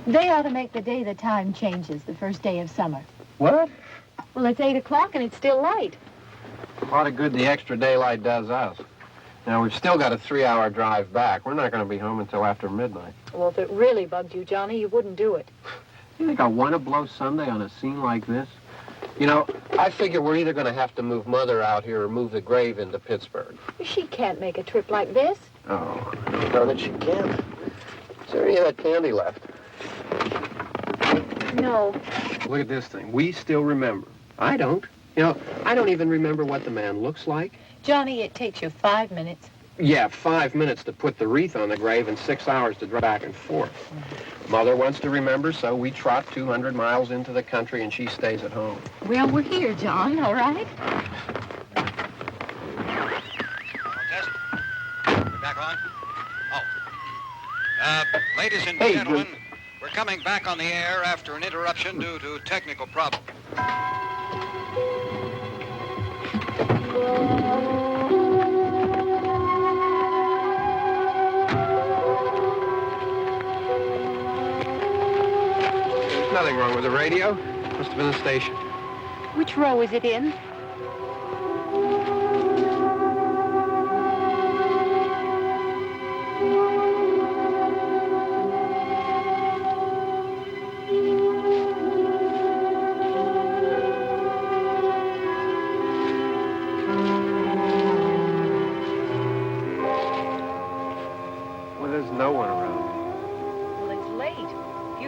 They ought to make the day the time changes, the first day of summer. What? Well, it's 8 o'clock and it's still light. A lot of good the extra daylight does us. Now, we've still got a 3-hour drive back. We're not going to be home until after midnight. Well, if it really bugged you, Johnny, you wouldn't do it. You think I want to blow Sunday on a scene like this? You know, I figure we're either going to have to move Mother out here or move the grave into Pittsburgh. She can't make a trip like this. Oh, I don't know that she can. Is there any of that candy left? No. Look at this thing. We still remember. I don't. You know, I don't even remember what the man looks like. Johnny, it takes you 5 minutes. Yeah, 5 minutes to put the wreath on the grave and 6 hours to drive back and forth. Mother wants to remember, so we trot 200 miles into the country and she stays at home. Well, we're here, John, all right? Test. We're back on? Oh. Ladies and gentlemen, we're coming back on the air after an interruption due to technical problems. There's nothing wrong with the radio. Must have been the station. Which row is it in?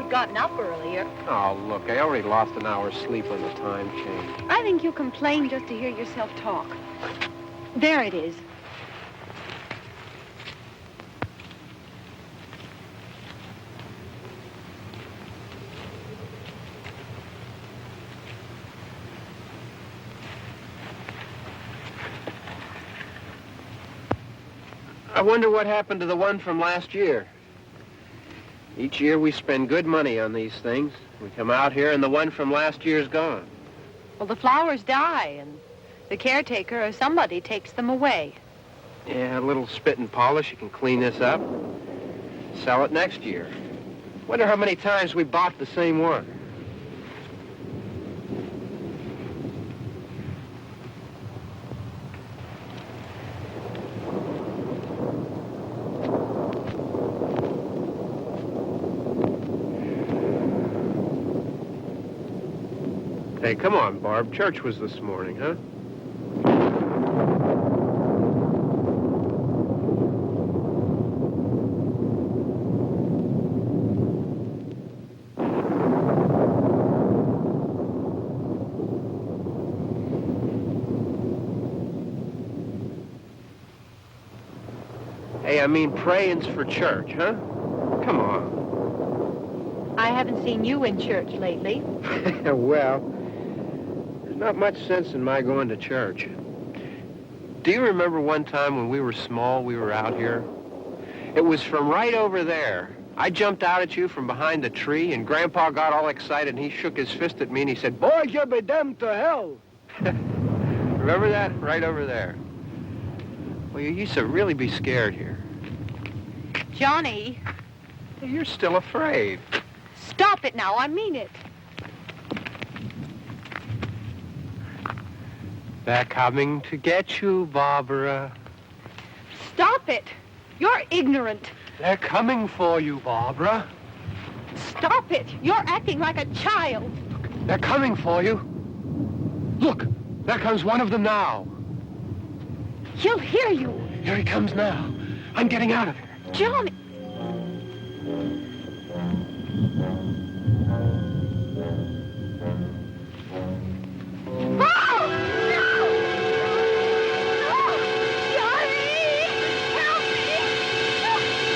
Gotten up earlier. Oh, look, I already lost an hour's sleep on the time change. I think you complain just to hear yourself talk. There it is. I wonder what happened to the one from last year. Each year we spend good money on these things. We come out here and the one from last year's gone. Well, the flowers die and the caretaker or somebody takes them away. Yeah, a little spit and polish. You can clean this up. Sell it next year. Wonder how many times we bought the same one. Hey, come on, Barb. Church was this morning, huh? Hey, I mean, praying's for church, huh? Come on. I haven't seen you in church lately. Well, there's not much sense in my going to church. Do you remember one time when we were small, we were out here? It was from right over there. I jumped out at you from behind the tree, and Grandpa got all excited, and he shook his fist at me, and he said, "Boy, you be damned to hell." Remember that? Right over there. Well, you used to really be scared here. Johnny, You're still afraid. stop it now. I mean it. They're coming to get you, Barbara. Stop it. You're ignorant. They're coming for you, Barbara. Stop it. You're acting like a child. They're coming for you. Look, there comes one of them now. He'll hear you. Here he comes now. I'm getting out of here. Johnny. Oh! No! No! Johnny! Help me!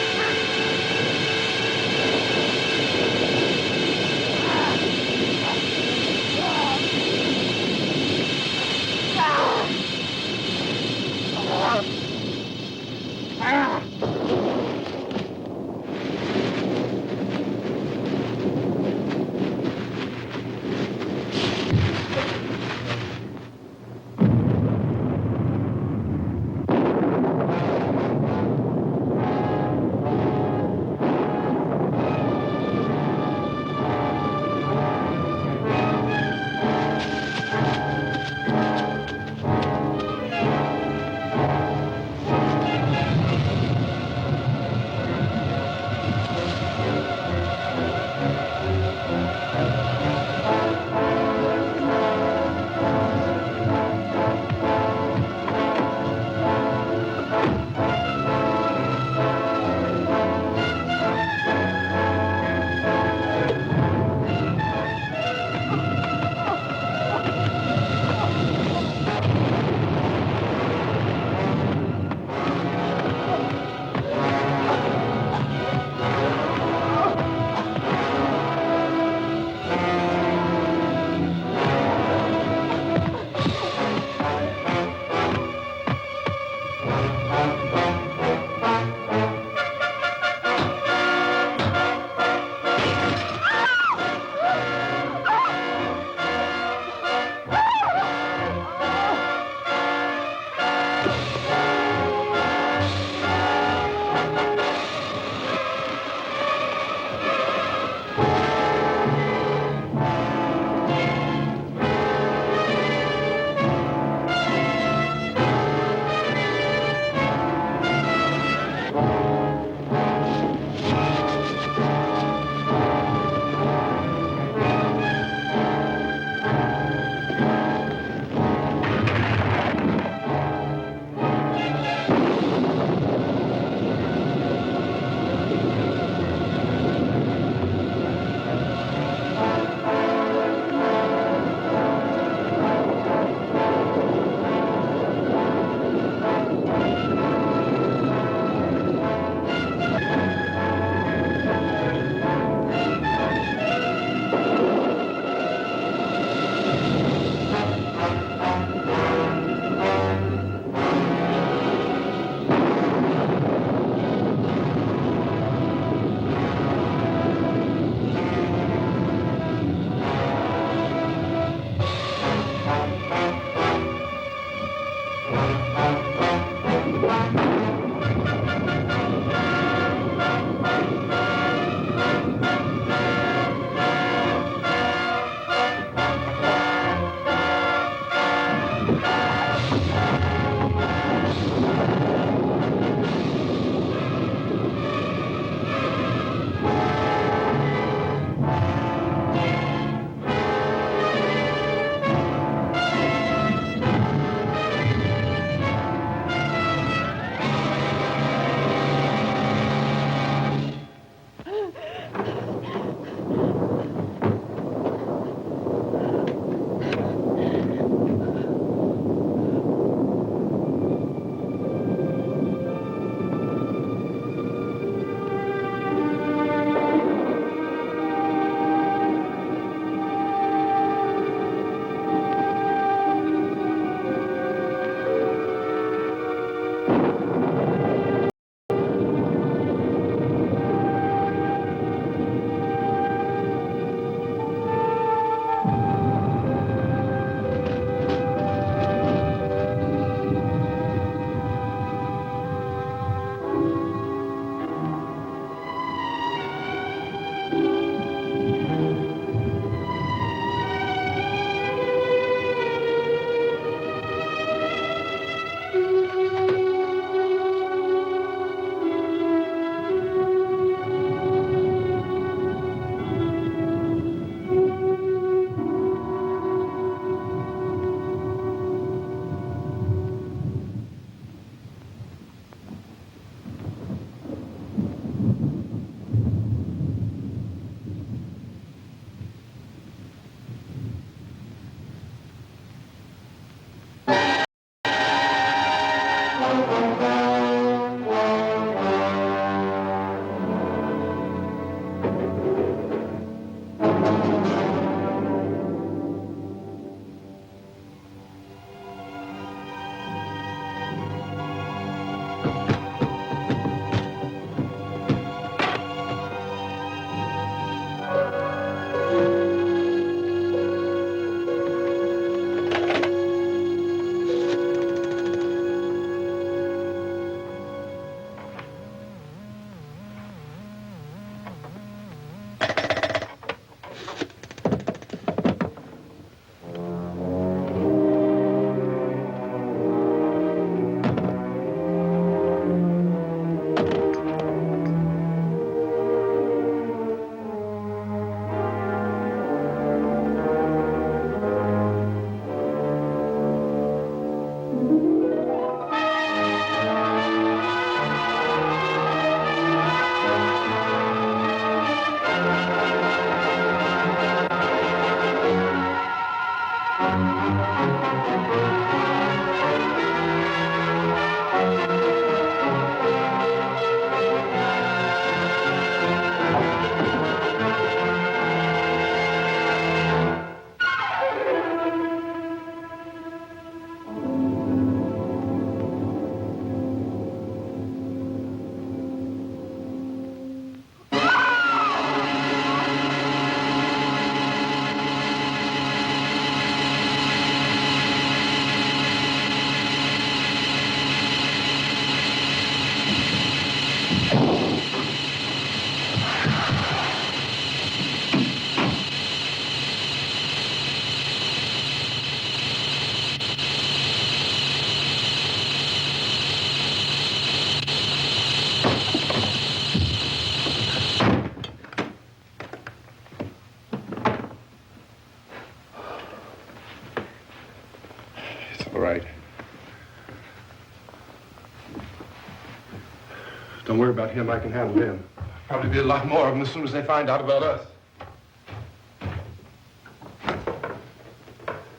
Don't worry about him. I can handle him. Probably be a lot more of them as soon as they find out about us.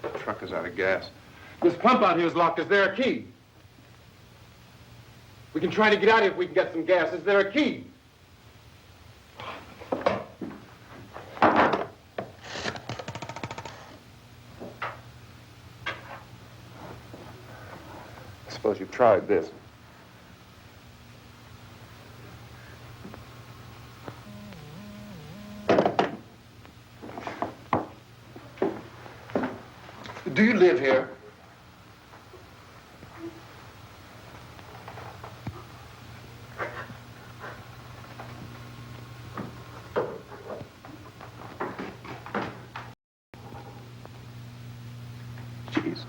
The truck is out of gas. This pump out here is locked. Is there a key? We can try to get out here if we can get some gas. Is there a key? I suppose you've tried this. Do you live here? Jesus.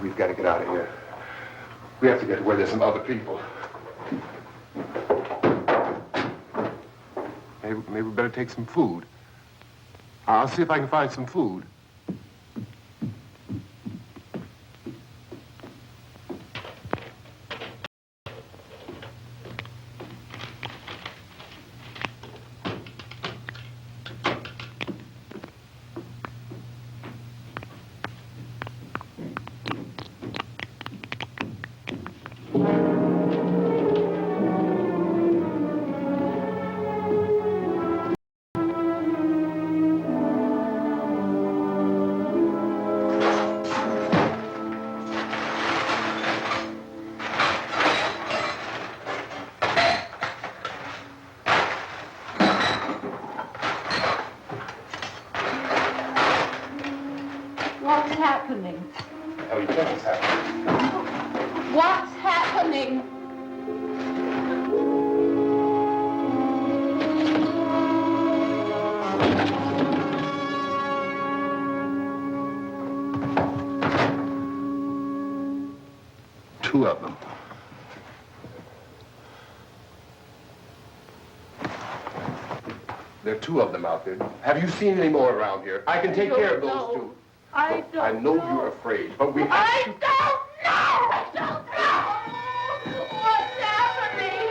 We've got to get out of here. We have to get to where there's some other people. Maybe we better take some food. I'll see if I can find some food. What's happening? How do you think it's happening? What's happening? Two of them. There are two of them out there. Have you seen any more around here? I can take care of those two. I don't I know you're afraid, but we have to... I don't know! I don't know! What's happening?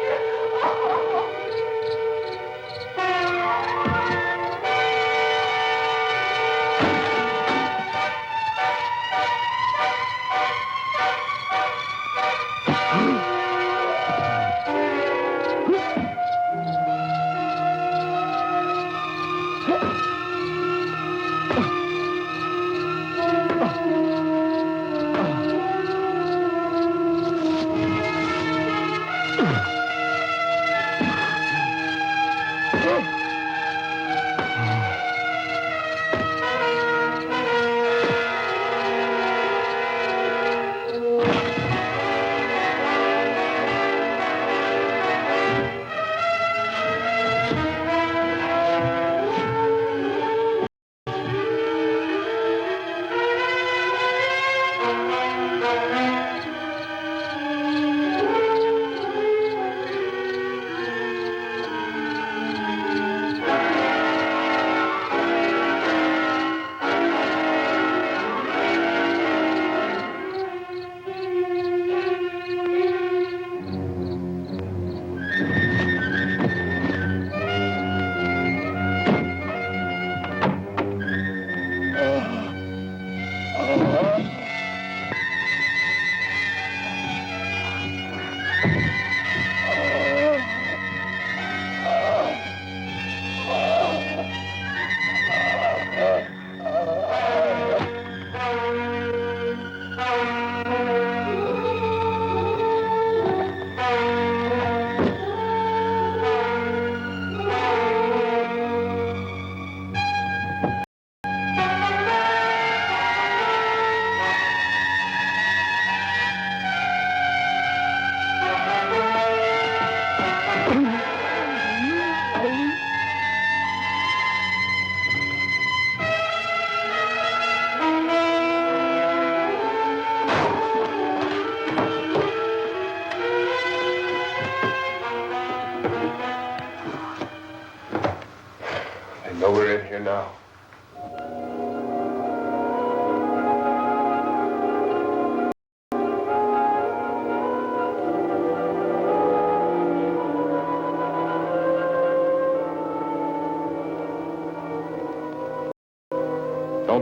I know we're in here now.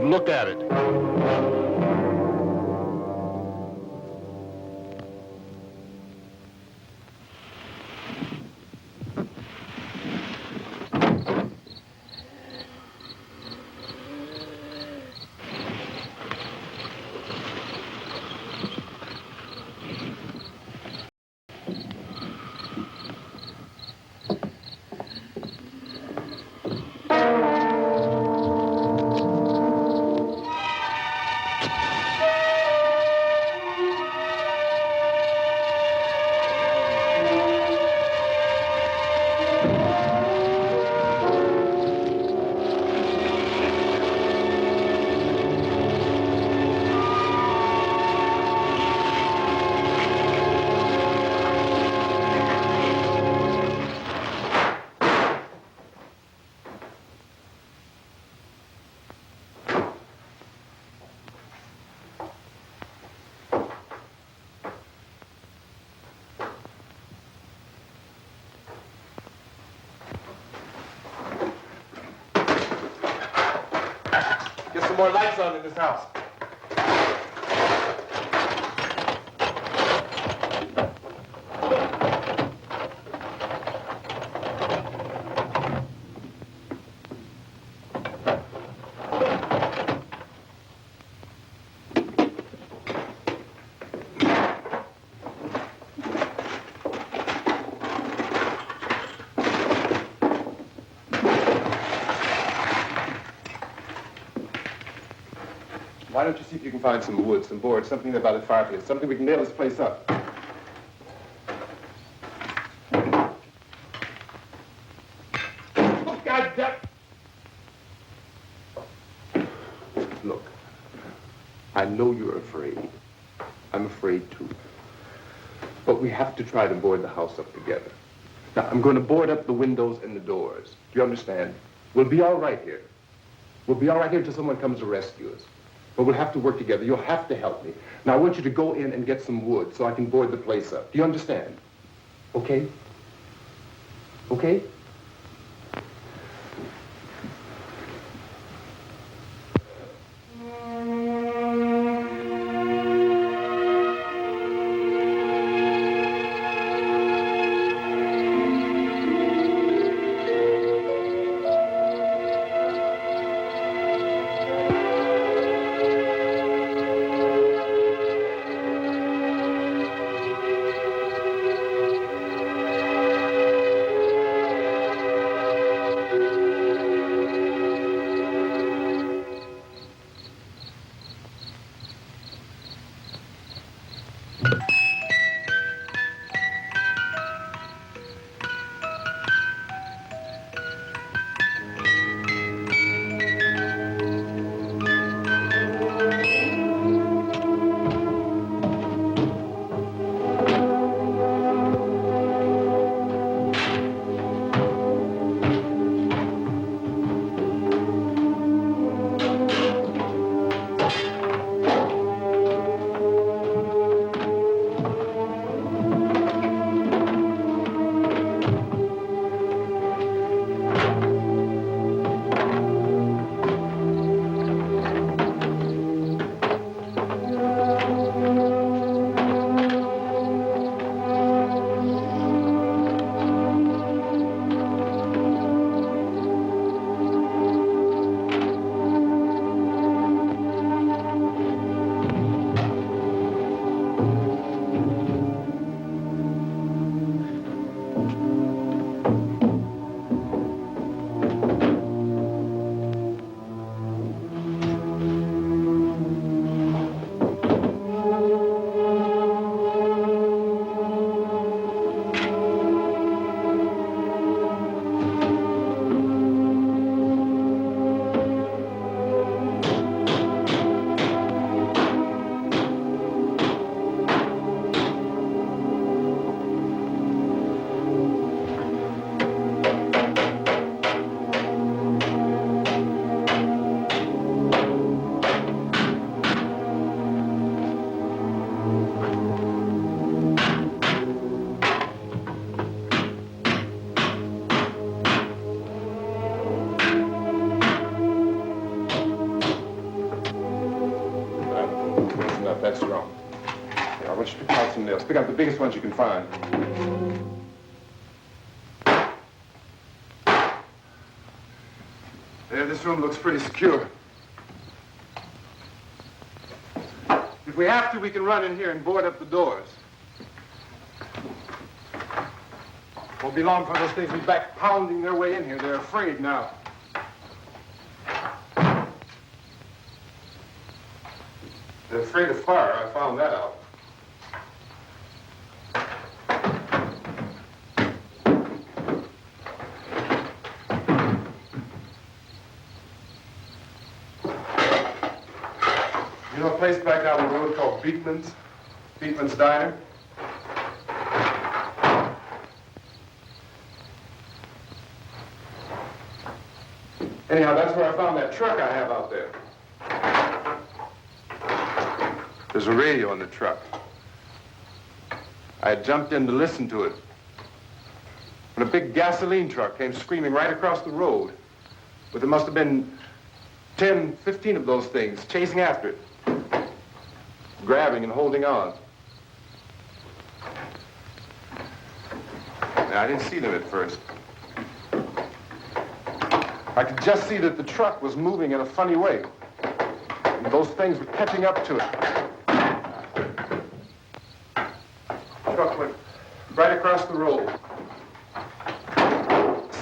Don't look at it. Get some more lights on in this house. Why don't you see if you can find some wood, some board, something about a fireplace, something we can nail this place up. Oh, God damn. Look, I know you're afraid. I'm afraid too. But we have to try to board the house up together. Now, I'm going to board up the windows and the doors. Do you understand? We'll be all right here. We'll be all right here until someone comes to rescue us. But we'll have to work together. You'll have to help me. Now, I want you to go in and get some wood so I can board the place up. Do you understand? Okay? Okay? want you to pick out some nails. Pick out the biggest ones you can find. There, this room looks pretty secure. If we have to, we can run in here and board up the doors. Won't be long for those things to be back pounding their way in here. They're afraid now. They're afraid of fire. I found that out. You know a place back down the road called Beekman's? Beekman's Diner? Anyhow, that's where I found that truck I have out there. There's a radio in the truck. I had jumped in to listen to it when a big gasoline truck came screaming right across the road. But there must have been 10, 15 of those things chasing after it, grabbing and holding on. Now, I didn't see them at first. I could just see that the truck was moving in a funny way. And those things were catching up to it. The truck went right across the road.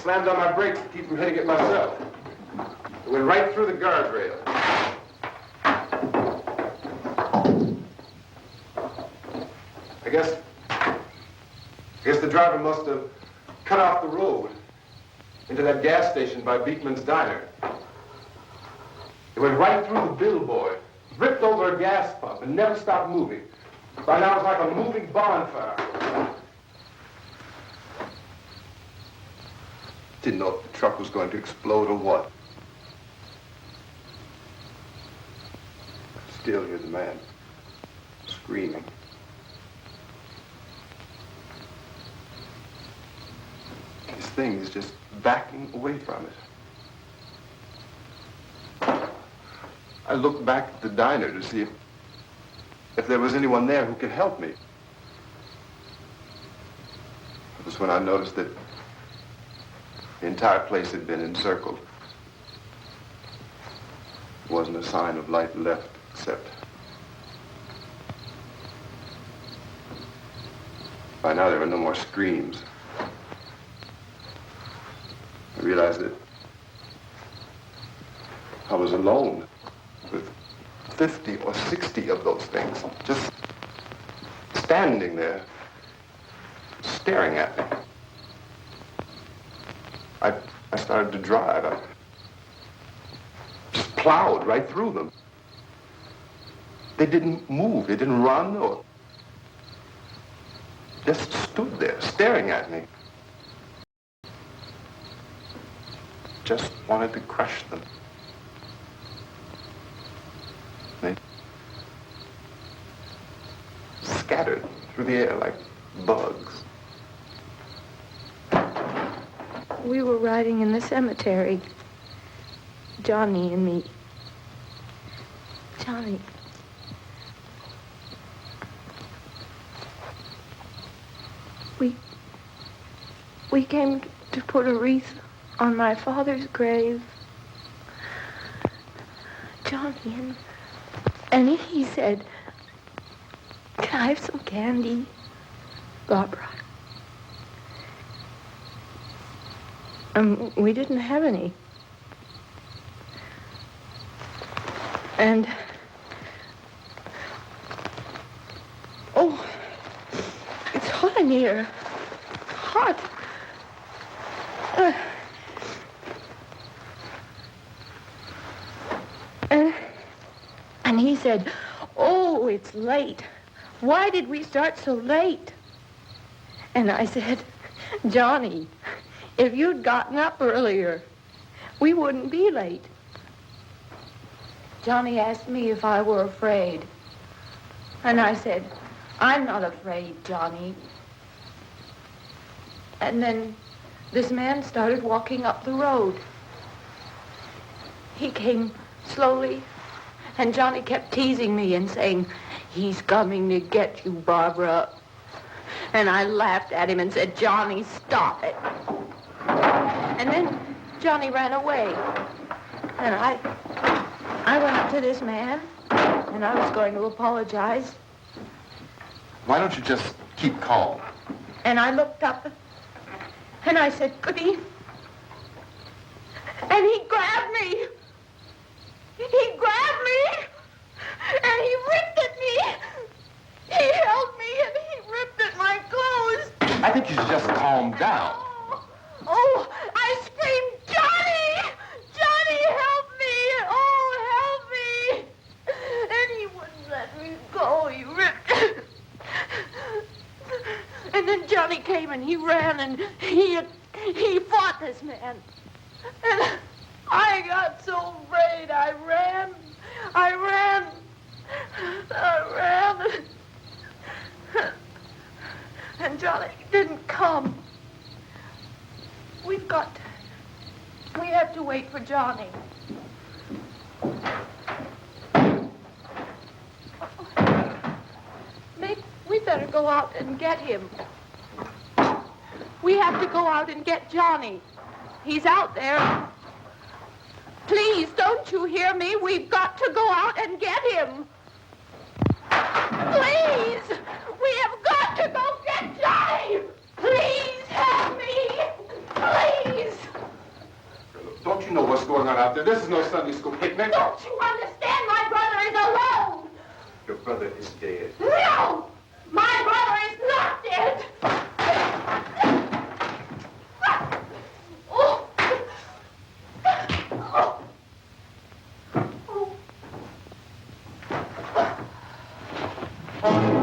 Slammed on my brakes to keep from hitting it myself. It went right through the guardrail. I guess the driver must have cut off the road into that gas station by Beekman's Diner. It went right through the billboard, ripped over a gas pump, and never stopped moving. By now, it was like a moving bonfire. Didn't know if the truck was going to explode or what. Still, here's the man, screaming. This thing is just backing away from it. I looked back at the diner to see if there was anyone there who could help me. It was when I noticed that the entire place had been encircled. There wasn't a sign of light left, except by now there were no more screams. I realized that I was alone with 50 or 60 of those things, just standing there, staring at me. I started to drive. I just plowed right through them. They didn't move. They didn't run or just stood there staring at me. Just wanted to crush them. They scattered through the air like bugs. We were riding in the cemetery, Johnny and me. Johnny. We came to put a wreath on my father's grave. Johnny, and he said, "Can I have some candy, Barbara?" We didn't have any. And, oh, it's hot in here. Hot. And he said, "Oh, it's late. Why did we start so late?" And I said, "Johnny, if you'd gotten up earlier, we wouldn't be late." Johnny asked me if I were afraid. And I said, "I'm not afraid, Johnny." And then this man started walking up the road. He came slowly, and Johnny kept teasing me and saying, "He's coming to get you, Barbara." And I laughed at him and said, "Johnny, stop it." And then Johnny ran away. And I went up to this man, and I was going to apologize. Why don't you just keep calm? And I looked up, and I said, "Goody." And he grabbed me. He grabbed me, and he ripped at me. He held me, and he ripped at my clothes. I think you should just calm down. Oh, I screamed, "Johnny! Johnny, help me! Oh, help me!" And he wouldn't let me go. He ripped. And then Johnny came and he ran and he fought this man. And I got so afraid. I ran. And Johnny didn't come. We have to wait for Johnny. We better go out and get him. We have to go out and get Johnny. He's out there. Please, don't you hear me? We've got to go out and get him. Please! We have got to go get Johnny! Please help me! Please! Don't you know what's going on out there? This is no Sunday school picnic. Don't you understand? My brother is alone! Your brother is dead. No! My brother is not dead! Oh. Oh.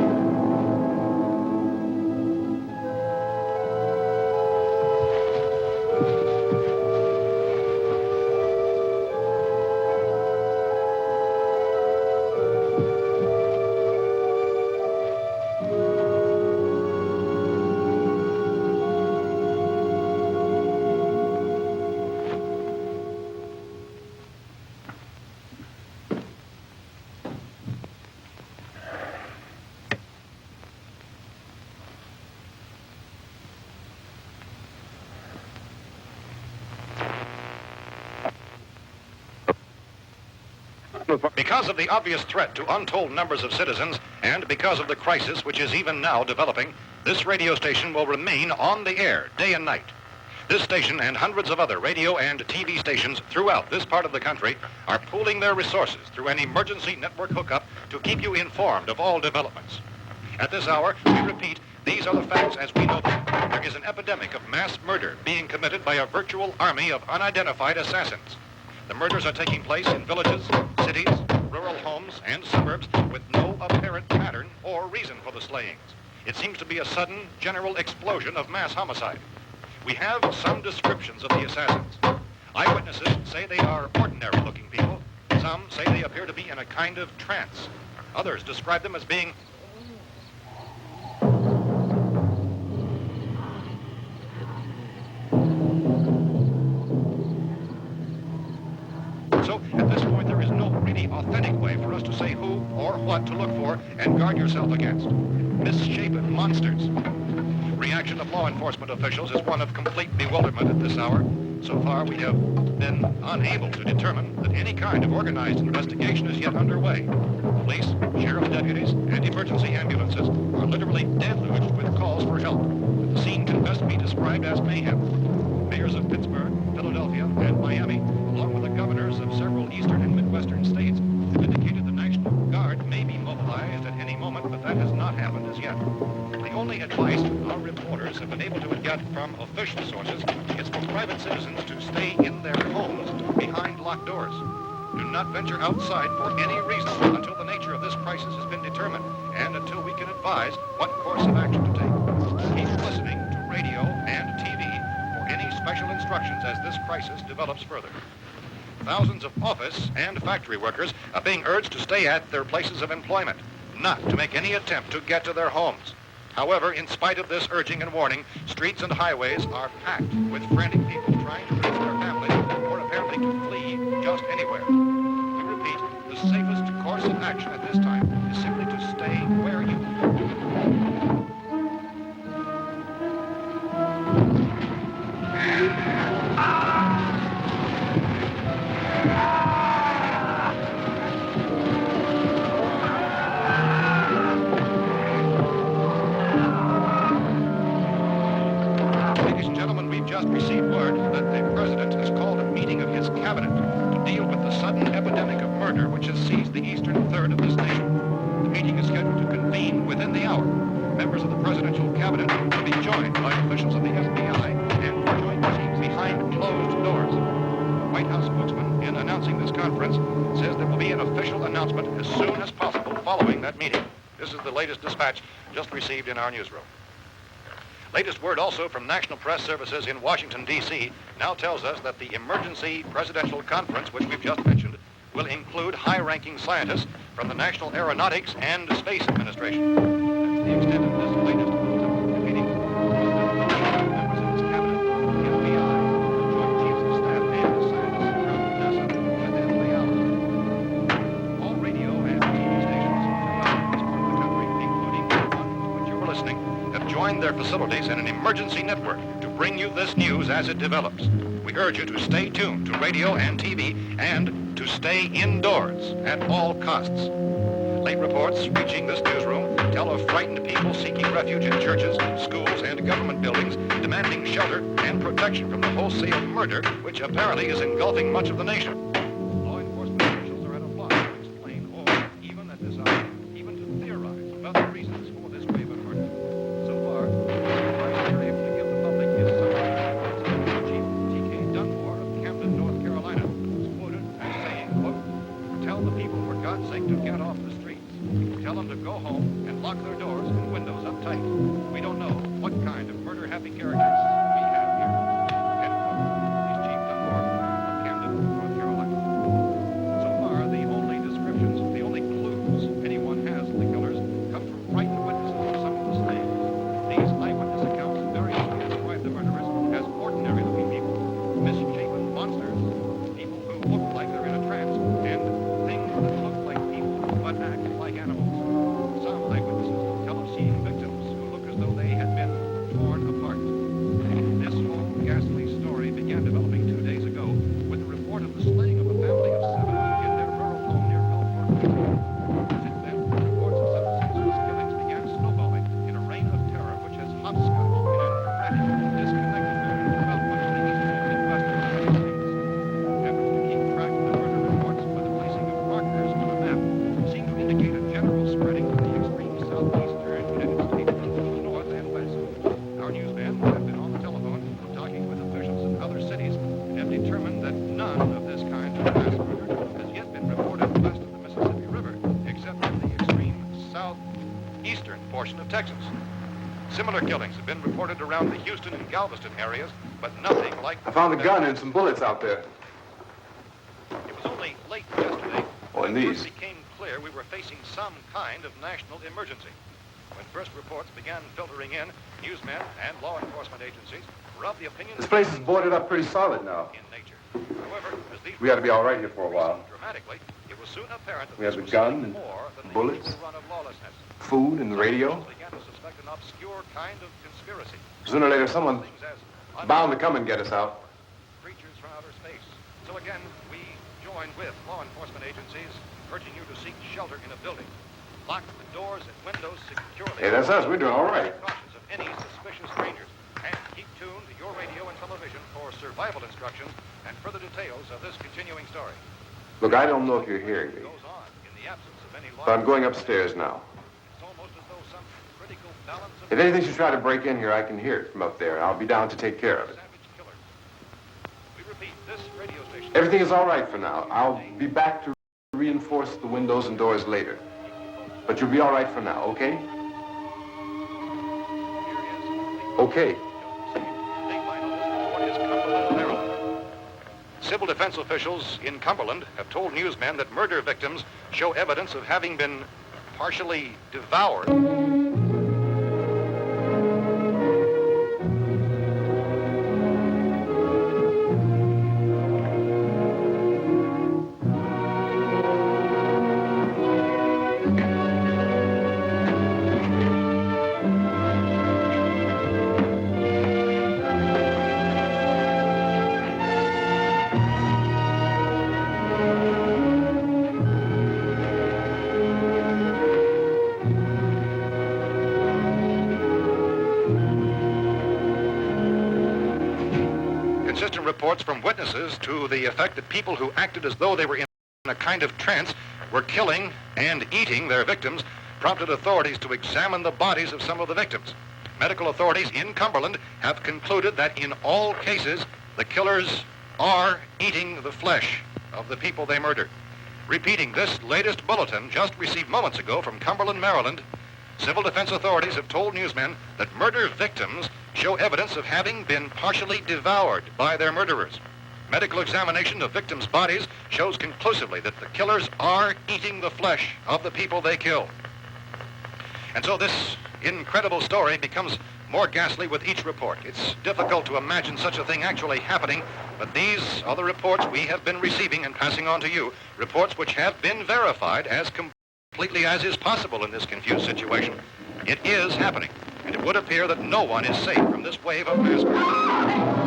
Because of the obvious threat to untold numbers of citizens, and because of the crisis which is even now developing, this radio station will remain on the air day and night. This station and hundreds of other radio and TV stations throughout this part of the country are pooling their resources through an emergency network hookup to keep you informed of all developments. At this hour, we repeat, these are the facts as we know them. There is an epidemic of mass murder being committed by a virtual army of unidentified assassins. The murders are taking place in villages, cities, rural homes, and suburbs with no apparent pattern or reason for the slayings. It seems to be a sudden, general explosion of mass homicide. We have some descriptions of the assassins. Eyewitnesses say they are ordinary-looking people. Some say they appear to be in a kind of trance. Others describe them as being So, at this point, there is no really authentic way for us to say who or what to look for and guard yourself against. Misshapen monsters. Reaction of law enforcement officials is one of complete bewilderment at this hour. So far, we have been unable to determine that any kind of organized investigation is yet underway. Police, sheriff's deputies, and emergency ambulances are literally deluged with calls for help. The scene can best be described as mayhem. Mayors of Pittsburgh, Philadelphia, and Miami, along with the governors of several eastern and midwestern states, have indicated the National Guard may be mobilized at any moment, but that has not happened as yet. The only advice our reporters have been able to get from official sources is for private citizens to stay in their homes behind locked doors. Do not venture outside for any reason until the nature of this crisis has been determined and until we can advise what course of action to take. Keep listening to radio and TV for any special instructions as this crisis develops further. Thousands of office and factory workers are being urged to stay at their places of employment, not to make any attempt to get to their homes. However, in spite of this urging and warning, streets and highways are packed with frantic people trying to reach their families or apparently to flee just anywhere. We repeat, the safest course of action at this time is simply to stay where you Ladies and gentlemen, we've just received word that the president has called a meeting of his cabinet to deal with the sudden epidemic of murder which has seized the eastern third of this nation. The meeting is scheduled to convene within the hour. Members of the presidential cabinet will be joined by officials of the FBI and joint meetings behind closed doors. The White House spokesman, in announcing this conference, says there will be an official announcement as soon as possible following that meeting. This is the latest dispatch just received in our newsroom. Latest word also from National Press Services in Washington, D.C. now tells us that the emergency presidential conference, which we've just mentioned, will include high-ranking scientists from the National Aeronautics and Space Administration. That's the extent of this latest meeting. Members of his cabinet, the FBI, the Joint Chiefs of Staff, and the scientists from NASA within the hour. All radio and TV stations throughout this part of the country, including the one to which you're listening, have joined their facilities in an emergency network to bring you this news as it develops. We urge you to stay tuned to radio and TV and to stay indoors at all costs. Late reports reaching this newsroom tell of frightened people seeking refuge in churches, schools, and government buildings, demanding shelter and protection from the wholesale murder which apparently is engulfing much of the nation. Law enforcement officials are at a loss to explain or, even at this hour, even to theorize about the reasons for this wave of murder. So far, the advice they're able to give the public is summary. Chief T.K. Dunmore of Camden, North Carolina, is quoted as saying, quote, "Tell the people, for God's sake, to get off the streets. Tell them to go home and lock their doors and windows up tight. We don't know what kind of murder-happy characters we have here." End quote. He's Chief Dunmore of Camden, North Carolina. So far, the only descriptions, the only clues anyone has of the killers come from frightened witnesses of some of the slaves. These eyewitness accounts variously describe the murderers as ordinary-looking people, misshapen monsters, people who look like they're in a trance, and things that look like people but act like animals. Some eyewitnesses tell of seeing victims who look as though they had been torn apart. This whole ghastly story began developing 2 days ago with the report of the slaying of a family of 7 in their rural home near Gulfport. Since then, reports of some senseless killings began snowballing in a reign of terror which has hopscotched in an erratic, disconnected manner throughout much of the eastern Midwest of the United States. Efforts to keep track of the murder reports by the placing of markers on a map seem to indicate a general spreading of the extreme southeastern United States to the north and west. Our newsmen have been on the telephone talking with officials in other cities and have determined that none of this kind of mass murder has yet been reported west of the Mississippi River, except in the extreme southeastern portion of Texas. Similar killings have been reported around the Houston and Galveston areas, but nothing like I found a gun and some bullets out there. It was only late yesterday Oh, and when these. it became clear we were facing some kind of national emergency. When first reports began filtering in, newsmen and law enforcement agencies were of the opinion This place is boarded up pretty solid now. in nature. However, as these We ought to be all right here for a while. dramatically, it was soon apparent that We have this the was gun something and more than the bullets. usual run of lawlessness. Food and the radio. Some began to suspect an obscure kind of conspiracy. Sooner or later, someone's Things as bound to come and get us out. creatures from outer space. So again, we join with law enforcement agencies, urging you to seek shelter in a building. Lock the doors and windows securely. Hey, that's us. We're doing all right. Precautions of any suspicious strangers. And keep tuned to your radio and television for survival instructions and further details of this continuing story. Look, I don't know if you're hearing me, Goes on in the absence of any law. but I'm going upstairs now. It's almost as though some critical balance of If anything should try to break in here, I can hear it from up there, and I'll be down to take care of it. savage killers. We repeat, this radio station. Everything is all right for now. I'll be back to reinforce the windows and doors later. But you'll be all right for now, okay? Okay. Civil defense officials in Cumberland have told newsmen that murder victims show evidence of having been partially devoured. inconsistent reports from witnesses to the effect that people who acted as though they were in a kind of trance were killing and eating their victims prompted authorities to examine the bodies of some of the victims. Medical authorities in Cumberland have concluded that in all cases, the killers are eating the flesh of the people they murdered. Repeating this latest bulletin just received moments ago from Cumberland, Maryland, civil defense authorities have told newsmen that murder victims show evidence of having been partially devoured by their murderers. Medical examination of victims' bodies shows conclusively that the killers are eating the flesh of the people they killed. And so this incredible story becomes more ghastly with each report. It's difficult to imagine such a thing actually happening, but these are the reports we have been receiving and passing on to you, reports which have been verified as completely as is possible in this confused situation. It is happening, and it would appear that no one is safe from this wave of mass murder.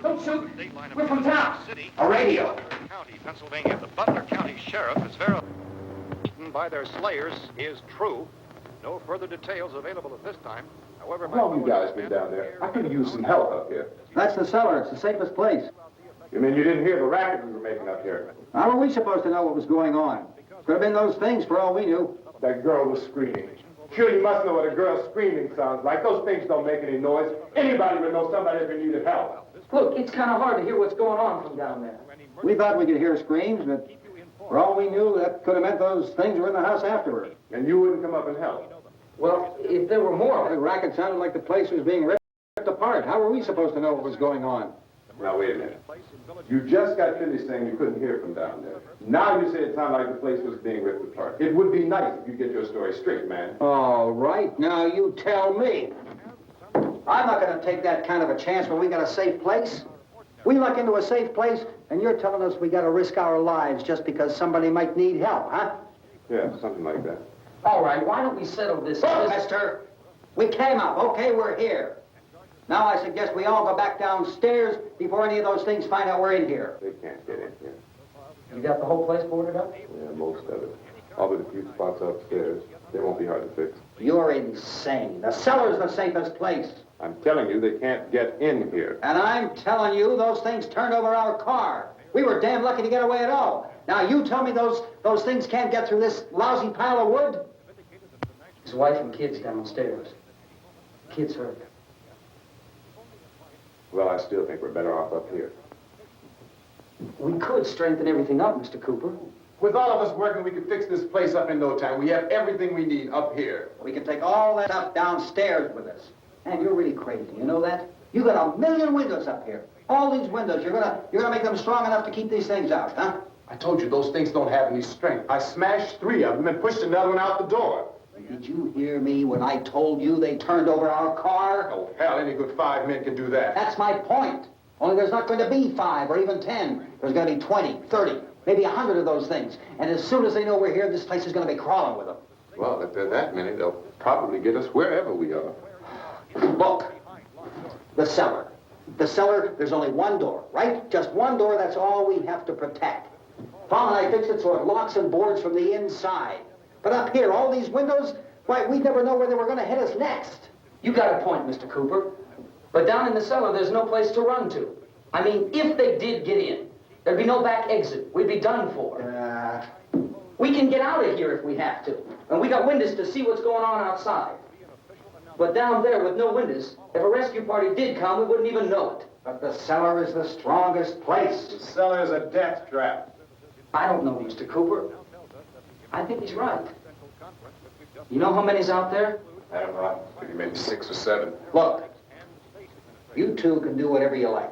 Don't shoot! We're from town. A radio. County, Pennsylvania. The Butler County Sheriff is verified by their slayers is true. No further details available at this time. However, How long you guys been down there? I could use some help up here. That's the cellar. It's the safest place. You mean you didn't hear the racket we were making up here? How were we supposed to know what was going on? Could have been those things for all we knew. That girl was screaming. Sure, you must know what a girl screaming sounds like. Those things don't make any noise. Anybody would know somebody ever needed help. Look, it's kind of hard to hear what's going on from down there. We thought we could hear screams, but for all we knew, that could have meant those things were in the house afterward. And you wouldn't come up and help? Well, if there were more... The racket sounded like the place was being ripped apart. How were we supposed to know what was going on? Now, wait a minute. You just got finished saying you couldn't hear from down there. Now you say it sounded like the place was being ripped apart. It would be nice if you get your story straight, man. All right, now you tell me. I'm not going to take that kind of a chance when we got a safe place. We luck into a safe place, and you're telling us we got to risk our lives just because somebody might need help, huh? Yeah, something like that. All right, why don't we settle this? Look, mister, we came up. Okay, we're here. Now I suggest we all go back downstairs before any of those things find out we're in here. They can't get in here. You got the whole place boarded up? Yeah, most of it. All but a few spots upstairs. They won't be hard to fix. You're insane. The cellar's the safest place. I'm telling you, they can't get in here. And I'm telling you, those things turned over our car. We were damn lucky to get away at all. Now you tell me those things can't get through this lousy pile of wood? His wife and kids downstairs. Kids hurt. Well, I still think we're better off up here. We could strengthen everything up, Mr. Cooper. With all of us working, we could fix this place up in no time. We have everything we need up here. We can take all that stuff downstairs with us. Man, you're really crazy, you know that? You got a million windows up here. All these windows, you're gonna make them strong enough to keep these things out, huh? I told you those things don't have any strength. I smashed 3 of them and pushed another one out the door. Did you hear me when I told you they turned over our car? Oh, hell, any good 5 men can do that. That's my point. Only there's not going to be 5 or even 10. There's going to be 20, 30, maybe 100 of those things. And as soon as they know we're here, this place is going to be crawling with them. Well, if there are that many, they'll probably get us wherever we are. Look, the cellar. The cellar, there's only one door, right? Just one door, that's all we have to protect. Tom and I fixed it so it locks and boards from the inside. But up here, all these windows, why, we'd never know where they were going to hit us next. You got a point, Mr. Cooper. But down in the cellar, there's no place to run to. I mean, if they did get in, there'd be no back exit. We'd be done for. We can get out of here if we have to. And we got windows to see what's going on outside. But down there with no windows, if a rescue party did come, we wouldn't even know it. But the cellar is the strongest place. The cellar is a death trap. I don't know, Mr. Cooper. I think he's right. You know how many's out there? I don't know. Maybe 6 or 7. Look, you two can do whatever you like.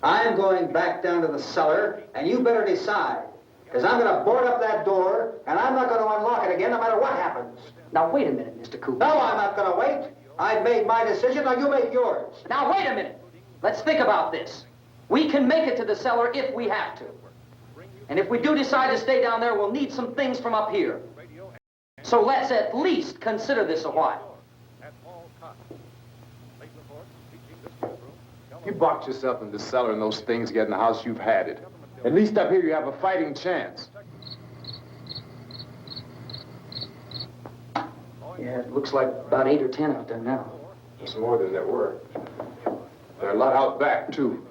I'm going back down to the cellar, and you better decide. Because I'm going to board up that door, and I'm not going to unlock it again no matter what happens. Now, wait a minute, Mr. Cooper. No, I'm not going to wait. I've made my decision, now you make yours. Now, wait a minute. Let's think about this. We can make it to the cellar if we have to. And if we do decide to stay down there, we'll need some things from up here. So let's at least consider this a while. You box yourself in the cellar and those things get in the house, you've had it. At least up here you have a fighting chance. Yeah, it looks like about 8 or 10 out there now. It's more than there were. There are a lot out back, too.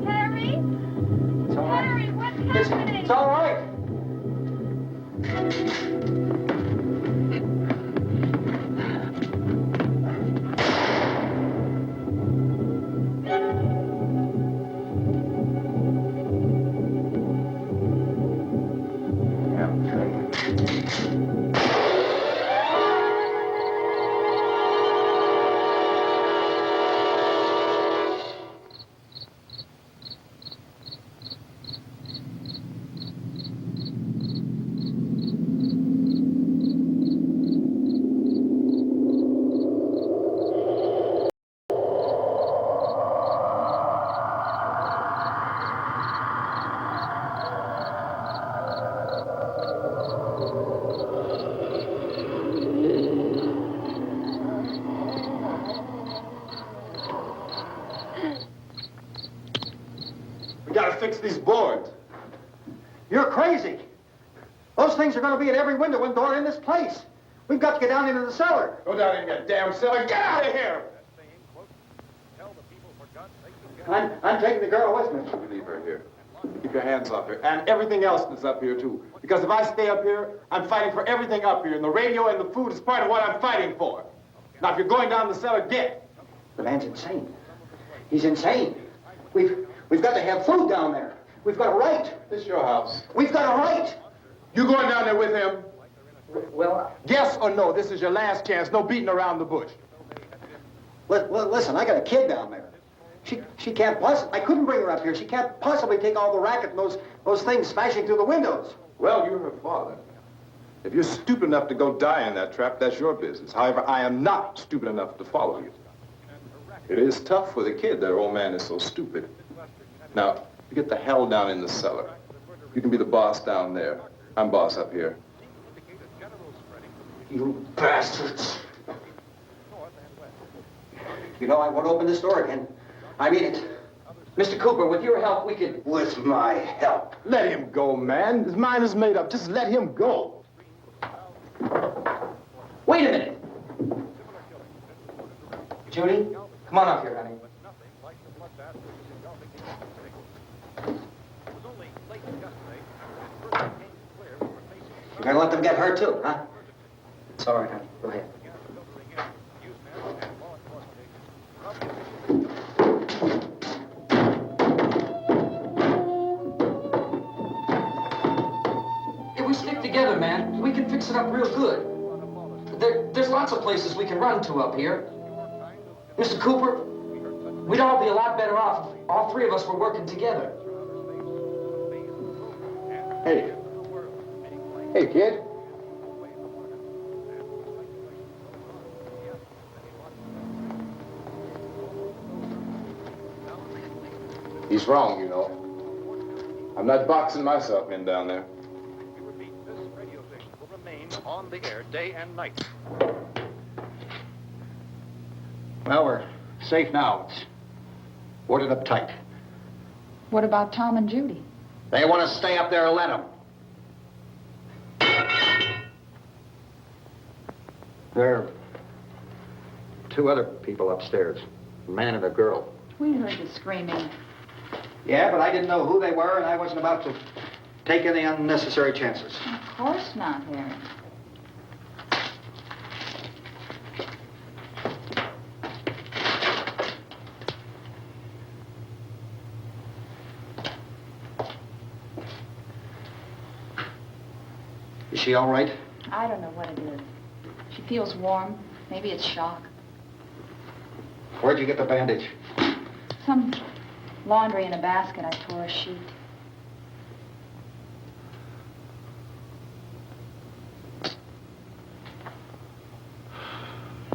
Harry? It's all right. Harry, what's happening? It's all right. We gotta fix these boards. You're crazy. Those things are going to be at every window and door in this place. We've got to get down into the cellar. Go down in that damn cellar. Get out of here! I'm taking the girl with me. You leave her here. Keep your hands off her. And everything else that's up here, too. Because if I stay up here, I'm fighting for everything up here. And the radio and the food is part of what I'm fighting for. Now, if you're going down the cellar, get. The man's insane. He's insane. We've got to have food down there. We've got a right. This is your house. We've got a right. You going down there with him? Well, Yes or no? This is your last chance. No beating around the bush. Listen, I got a kid down there. She can't possibly, I couldn't bring her up here. She can't possibly take all the racket and those things smashing through the windows. Well, you're her father. If you're stupid enough to go die in that trap, that's your business. However, I am not stupid enough to follow you. It is tough for the kid that her old man is so stupid. Now, you get the hell down in the cellar. You can be the boss down there. I'm boss up here. You bastards. You know, I won't open this door again. I mean it. Mr. Cooper, with your help, we could... With my help. Let him go, man. His mind is made up. Just let him go. Wait a minute. Judy, come on up here, honey. You're gonna let them get hurt too, huh? It's all right, honey. Go ahead. If we stick together, man, we can fix it up real good. There's lots of places we can run to up here. Mr. Cooper, we'd all be a lot better off if all three of us were working together. Hey. Hey, kid. He's wrong, you know. I'm not boxing myself in down there. We repeat, this radio station will remain on the air day and night. Well, we're safe now. It's boarded up tight. What about Tom and Judy? They want to stay up there, let them. There are two other people upstairs, a man and a girl. We heard the screaming. Yeah, but I didn't know who they were, and I wasn't about to take any unnecessary chances. Of course not, Harry. Is she all right? I don't know what it is. She feels warm. Maybe it's shock. Where'd you get the bandage? Some laundry in a basket. I tore a sheet.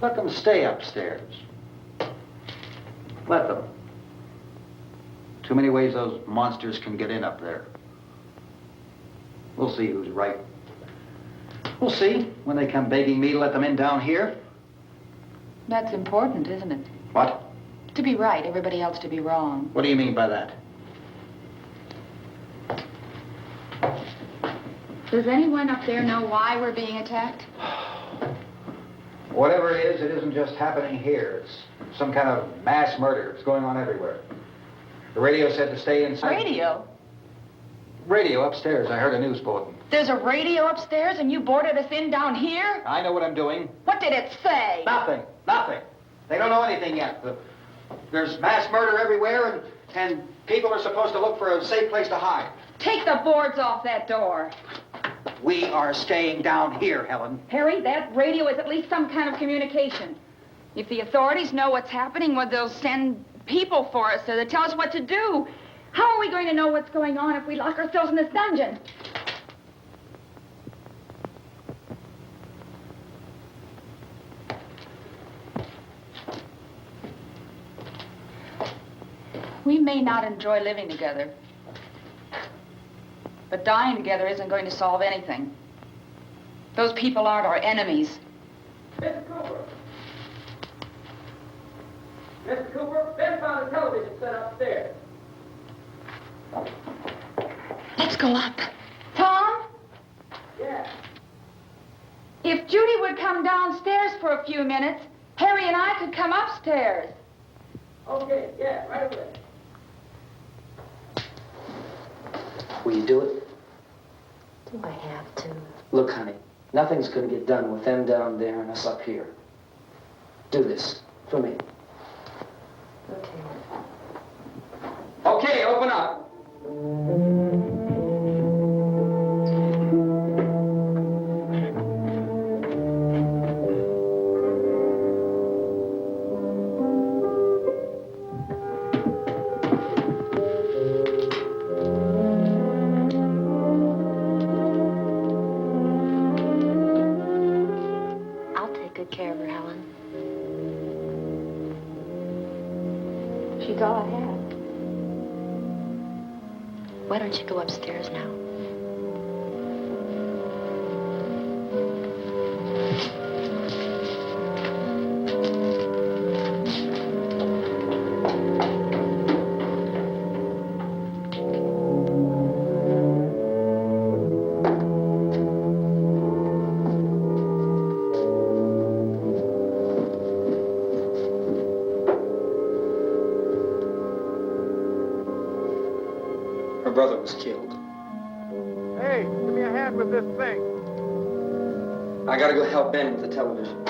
Let them stay upstairs. Let them. Too many ways those monsters can get in up there. We'll see who's right. We'll see when they come begging me to let them in down here. That's important, isn't it? What? To be right, everybody else to be wrong. What do you mean by that? Does anyone up there know why we're being attacked? Whatever it isn't just happening here. It's some kind of mass murder. It's going on everywhere. The radio said to stay inside. Radio? Radio upstairs. I heard a news bulletin. There's a radio upstairs and you boarded us in down here? I know what I'm doing. What did it say? Nothing. Nothing. They don't know anything yet. There's mass murder everywhere, and people are supposed to look for a safe place to hide. Take the boards off that door. We are staying down here, Helen. Harry, that radio is at least some kind of communication. If the authorities know what's happening, well, they'll send people for us, so they'll tell us what to do. How are we going to know what's going on if we lock ourselves in this dungeon? We may not enjoy living together, but dying together isn't going to solve anything. Those people aren't our enemies. Mr. Cooper! Mr. Cooper, Ben found a television set upstairs. Let's go up. Tom? Yeah. If Judy would come downstairs for a few minutes, Harry and I could come upstairs. Okay, yeah, right away. Will you do it? Do I have to? Look, honey, nothing's going to get done with them down there and us up here. Do this for me. Okay. Okay, open up. I'll take good care of her, Helen. She's all I have. Why don't you go upstairs now? Her brother was killed. Hey, give me a hand with this thing. I gotta go help Ben with the television.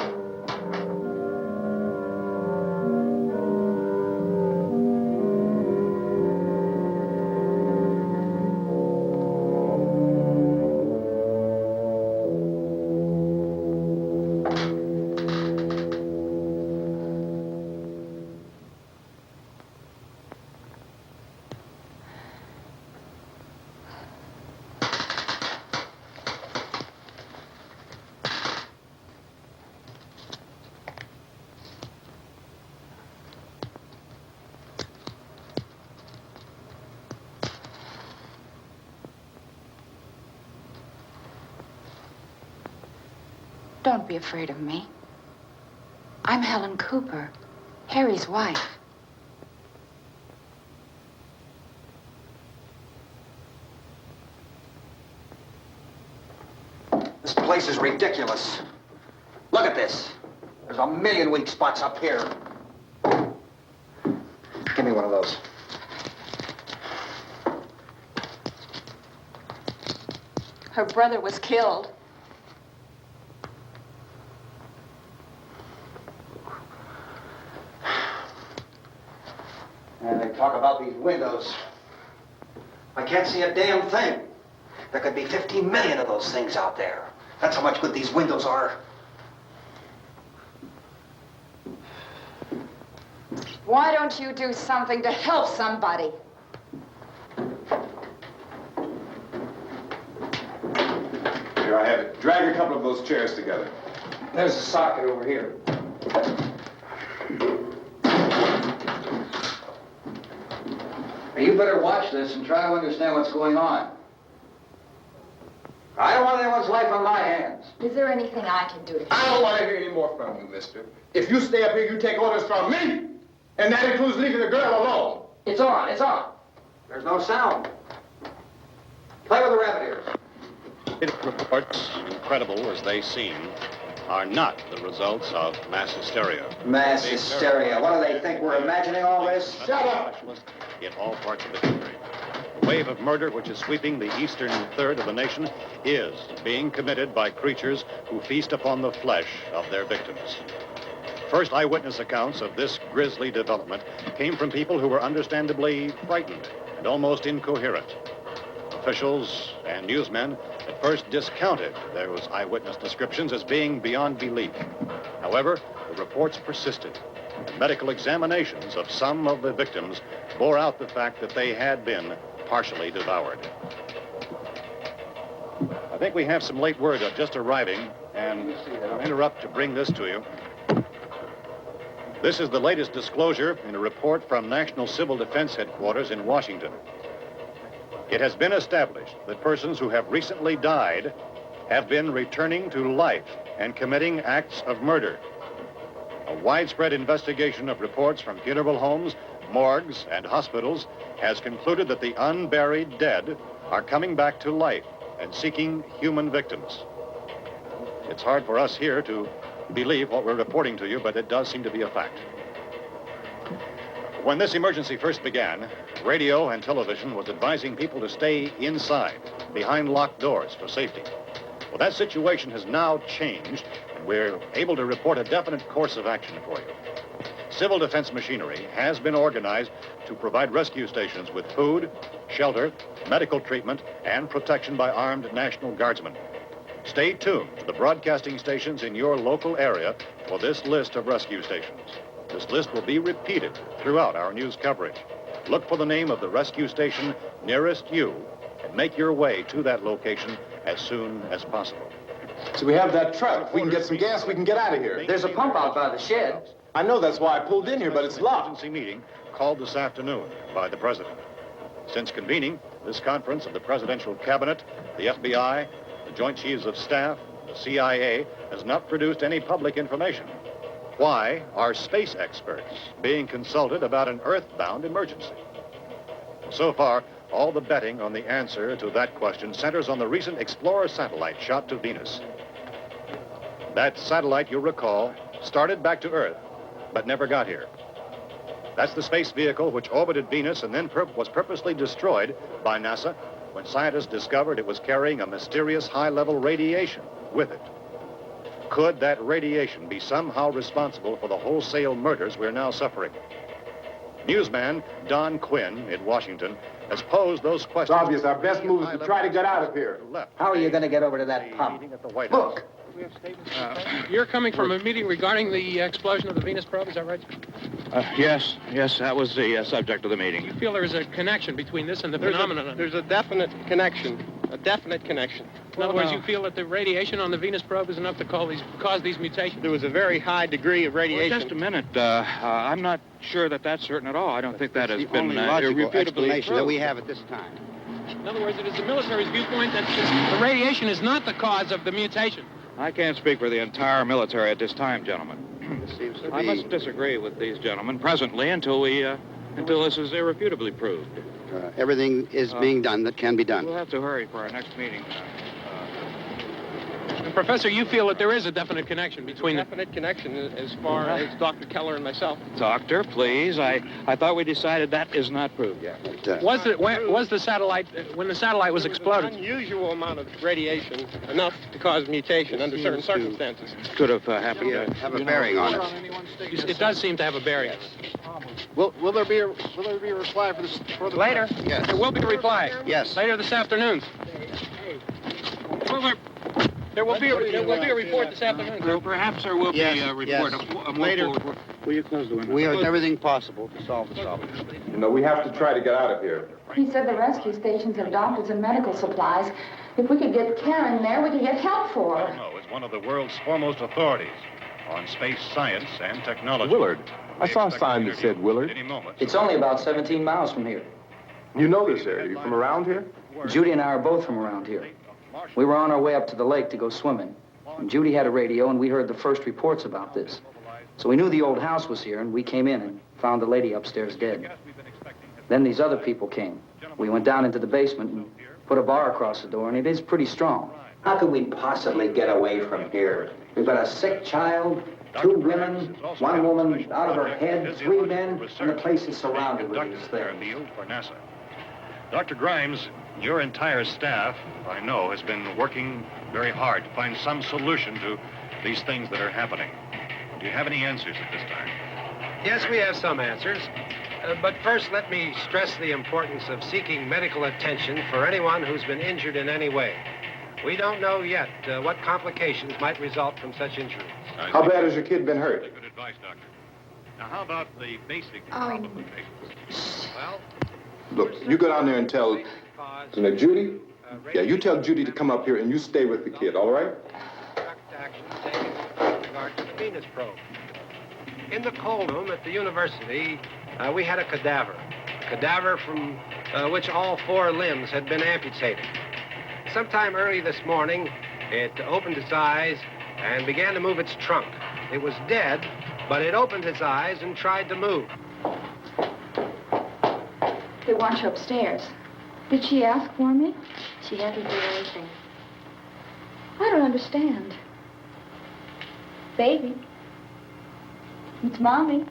Don't be afraid of me. I'm Helen Cooper, Harry's wife. This place is ridiculous. Look at this. There's a million weak spots up here. Give me one of those. Her brother was killed. And they talk about these windows. I can't see a damn thing. There could be 15 million of those things out there. That's how much good these windows are. Why don't you do something to help somebody? Here, I have it. Drag a couple of those chairs together. There's a socket over here. You better watch this and try to understand what's going on. I don't want anyone's life on my hands. Is there anything I can do to I don't want to hear any more from you, mister. If you stay up here, you take orders from me. And that includes leaving the girl alone. It's on, it's on. There's no sound. Play with the rabbit ears. Reports, incredible as they seem, are not the results of mass hysteria. Mass hysteria. What do they think? We're imagining all this? Shut up! In all parts of the country. The wave of murder which is sweeping the eastern third of the nation is being committed by creatures who feast upon the flesh of their victims. First eyewitness accounts of this grisly development came from people who were understandably frightened and almost incoherent. Officials and newsmen at first discounted those eyewitness descriptions as being beyond belief. However, the reports persisted. And medical examinations of some of the victims bore out the fact that they had been partially devoured. I think we have some late word just arriving, and I'll interrupt to bring this to you. This is the latest disclosure in a report from National Civil Defense Headquarters in Washington. It has been established that persons who have recently died have been returning to life and committing acts of murder. A widespread investigation of reports from funeral homes, morgues, and hospitals has concluded that the unburied dead are coming back to life and seeking human victims. It's hard for us here to believe what we're reporting to you, but it does seem to be a fact. When this emergency first began, radio and television was advising people to stay inside, behind locked doors for safety. Well, that situation has now changed, and we're able to report a definite course of action for you. Civil defense machinery has been organized to provide rescue stations with food, shelter, medical treatment, and protection by armed National Guardsmen. Stay tuned to the broadcasting stations in your local area for this list of rescue stations. This list will be repeated throughout our news coverage. Look for the name of the rescue station nearest you and make your way to that location as soon as possible. So we have that truck. If we can get some gas, we can get out of here. There's a pump out by the shed. I know, that's why I pulled in here, but it's locked. Emergency meeting called this afternoon by the president. Since convening this conference of the presidential cabinet, the FBI, the Joint Chiefs of Staff, the CIA has not produced any public information. Why are space experts being consulted about an earthbound emergency? So far, all the betting on the answer to that question centers on the recent Explorer satellite shot to Venus. That satellite, you'll recall, started back to Earth, but never got here. That's the space vehicle which orbited Venus and then was purposely destroyed by NASA when scientists discovered it was carrying a mysterious high-level radiation with it. Could that radiation be somehow responsible for the wholesale murders we're now suffering? Newsman Don Quinn in Washington has posed those questions. It's obvious our best move is to try to get out of here. How are you going to get over to that pump? Look. You're coming from a meeting regarding the explosion of the Venus probe, is that right? Yes, that was the subject of the meeting. You feel there's a connection between this and the phenomenon? There's a definite connection. In other words, you feel that the radiation on the Venus probe is enough to cause these mutations? There was a very high degree of radiation. Well, just a minute. I'm not sure that that's certain at all. I don't think that has been irrefutably explanation that we have at this time. In other words, it is the military's viewpoint that the radiation is not the cause of the mutation. I can't speak for the entire military at this time, gentlemen. This seems to I be... must disagree with these gentlemen presently until this is irrefutably proved. everything is being done that can be done. We'll have to hurry for our next meeting. And Professor, you feel that there is a definite connection between definite connection as far as Dr. Keller and myself. Doctor, please. I thought we decided that is not proved yet. Was the satellite, when the satellite was exploded? An unusual amount of radiation, enough to cause mutation under certain circumstances. Could have happened. Have a bearing on it. It does seem to have a bearing. Will there be a reply for the later? Yes. There will be a reply. Yes. Later this afternoon. There will be a report this afternoon. Perhaps there will be a report. Yes. Later. Will you close the window? We are doing everything possible to solve the problem. You know, we have to try to get out of here. He said the rescue stations have doctors and medical supplies. If we could get Karen there, we could get help for her. No, it's one of the world's foremost authorities on space science and technology. Willard. I saw a sign that said Willard. Any moment. It's only about 17 miles from here. You know this area. You from around here? Judy and I are both from around here. We were on our way up to the lake to go swimming. And Judy had a radio, and we heard the first reports about this. So we knew the old house was here, and we came in and found the lady upstairs dead. Then these other people came. We went down into the basement and put a bar across the door, and it is pretty strong. How could we possibly get away from here? We've got a sick child, 2 women, 1 woman out of her head, 3 men, and the place is surrounded with these things. For NASA. Dr. Grimes, your entire staff, I know, has been working very hard to find some solution to these things that are happening. Do you have any answers at this time? Yes, we have some answers. But first, let me stress the importance of seeking medical attention for anyone who's been injured in any way. We don't know yet what complications might result from such injuries. How bad has your kid been hurt? Good advice, Doctor. Now, how about the basic problem of patients? Well, Look, you go down there and tell, Judy? Yeah, you tell Judy to come up here and you stay with the kid, all right? direct action taken with regard to the Venus probe. In the cold room at the university, we had a cadaver from which all 4 limbs had been amputated. Sometime early this morning, it opened its eyes and began to move its trunk. It was dead, but it opened its eyes and tried to move. They want you upstairs. Did she ask for me? She hasn't done anything. I don't understand. Baby. It's Mommy.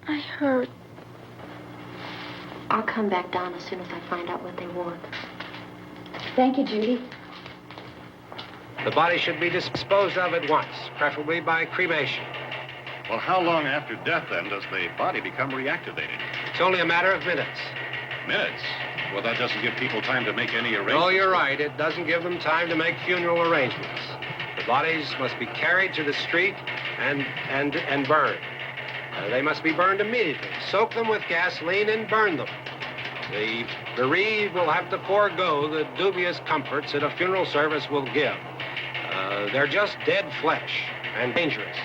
I heard. I'll come back down as soon as I find out what they want. Thank you, Judy. The body should be disposed of at once, preferably by cremation. Well, how long after death, then, does the body become reactivated? It's only a matter of minutes. Minutes? Well, that doesn't give people time to make any arrangements. Oh, you're right. It doesn't give them time to make funeral arrangements. The bodies must be carried to the street and burned. They must be burned immediately. Soak them with gasoline and burn them. The bereaved will have to forego the dubious comforts that a funeral service will give. They're just dead flesh and dangerous.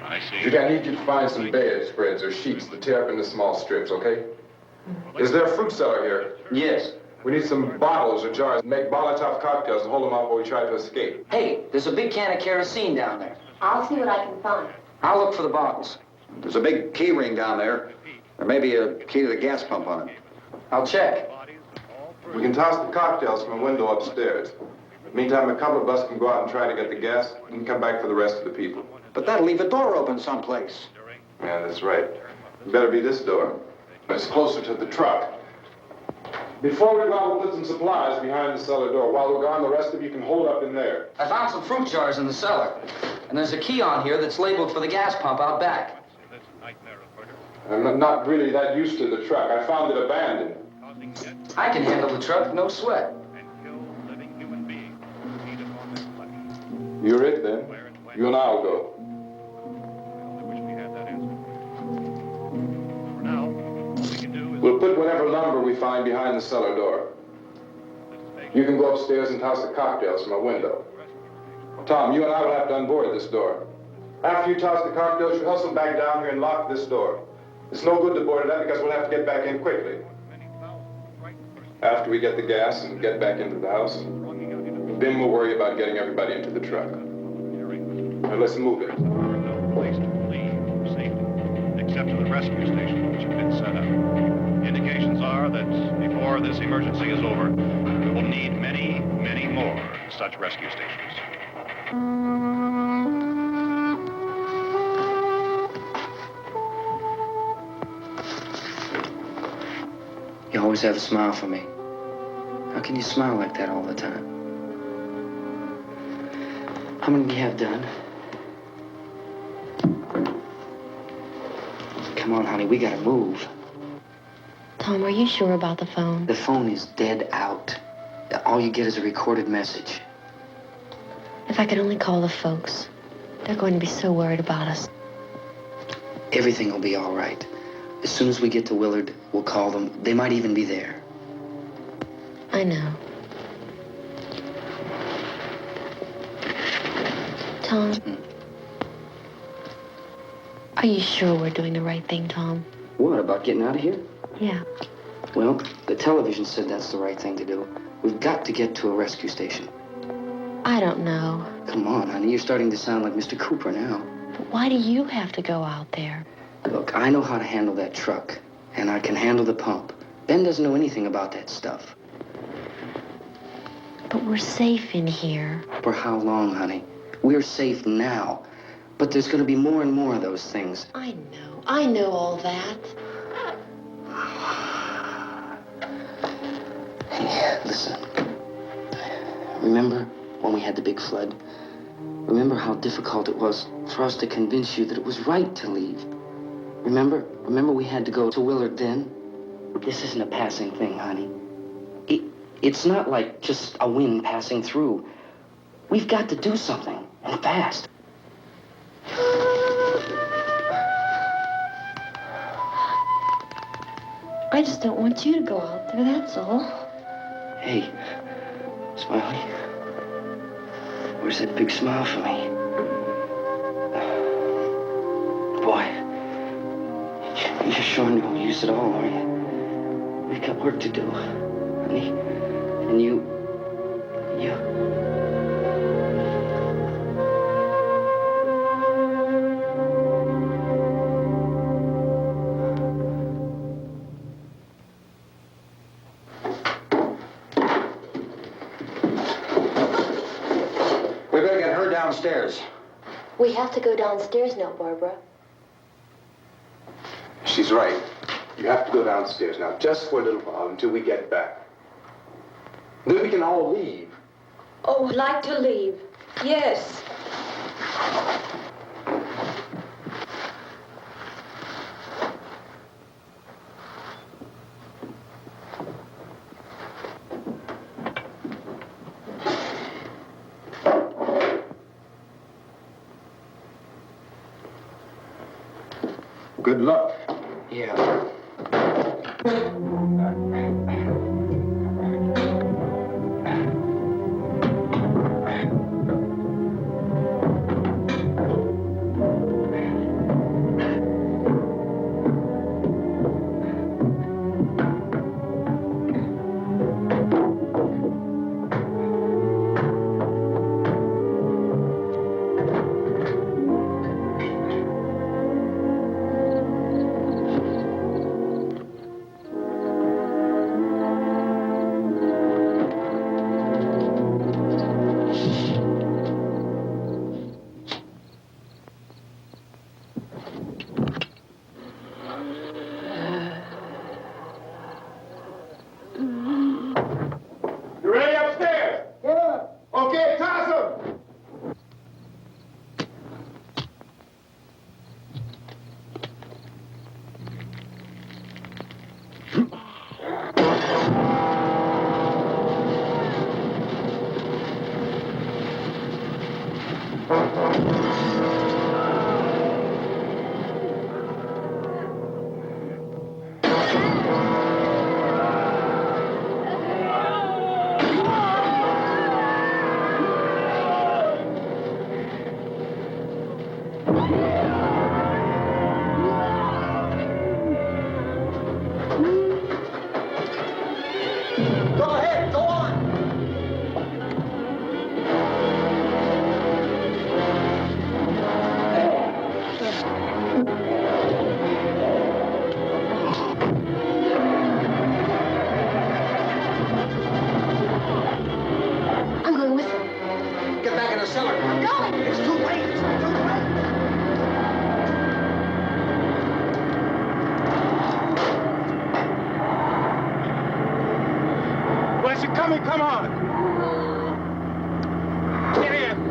I see. Judy, I need you to find some bedspreads or sheets to tear up into small strips, okay? Is there a fruit cellar here? Yes. We need some bottles or jars to make Molotov cocktails and hold them up while we try to escape. Hey, there's a big can of kerosene down there. I'll see what I can find. I'll look for the bottles. There's a big key ring down there. There may be a key to the gas pump on it. I'll check. We can toss the cocktails from a window upstairs. Meantime, a couple of us can go out and try to get the gas and come back for the rest of the people. But that'll leave a door open someplace. Yeah, that's right. It better be this door. It's closer to the truck. Before we go out, we'll put some supplies behind the cellar door. While we're gone, the rest of you can hold up in there. I found some fruit jars in the cellar. And there's a key on here that's labeled for the gas pump out back. I'm not really that used to the truck. I found it abandoned. I can handle the truck, no sweat. You're it, then. You and I'll go. We'll put whatever lumber we find behind the cellar door. You can go upstairs and toss the cocktails from a window. Tom, you and I will have to unboard this door. After you toss the cocktails, you hustle back down here and lock this door. It's no good to board it up because we'll have to get back in quickly. After we get the gas and get back into the house, then we'll worry about getting everybody into the truck. Now let's move it. No place to leave for safety, except to the rescue station which have been set up. Indications are that before this emergency is over, we will need many, many more such rescue stations. You always have a smile for me. How can you smile like that all the time? How many do you have done? Come on, honey, we gotta move. Tom, are you sure about the phone? The phone is dead out. All you get is a recorded message. If I could only call the folks. They're going to be so worried about us. Everything will be all right. As soon as we get to Willard, we'll call them. They might even be there. I know. Tom, are you sure we're doing the right thing, Tom? What, about getting out of here? Yeah. Well, the television said that's the right thing to do. We've got to get to a rescue station. I don't know. Come on, honey. You're starting to sound like Mr. Cooper now. But why do you have to go out there? Look, I know how to handle that truck, and I can handle the pump. Ben doesn't know anything about that stuff. But we're safe in here. For how long, honey? We're safe now. But there's going to be more and more of those things. I know all that. Hey, listen. Remember when we had the big flood? Remember how difficult it was for us to convince you that it was right to leave? Remember we had to go to Willard then? This isn't a passing thing, honey. It's not like just a wind passing through. We've got to do something, and fast. I just don't want you to go out there, that's all. Hey, Smiley. Where's that big smile for me? Boy, you're showing no use at all, are you? We've got work to do, honey. And you... We better get her downstairs. We have to go downstairs now, Barbara. She's right. You have to go downstairs now, just for a little while, until we get back. Then we can all leave. Oh, I'd like to leave. Yes. Good luck. Yeah. Come on! Get in!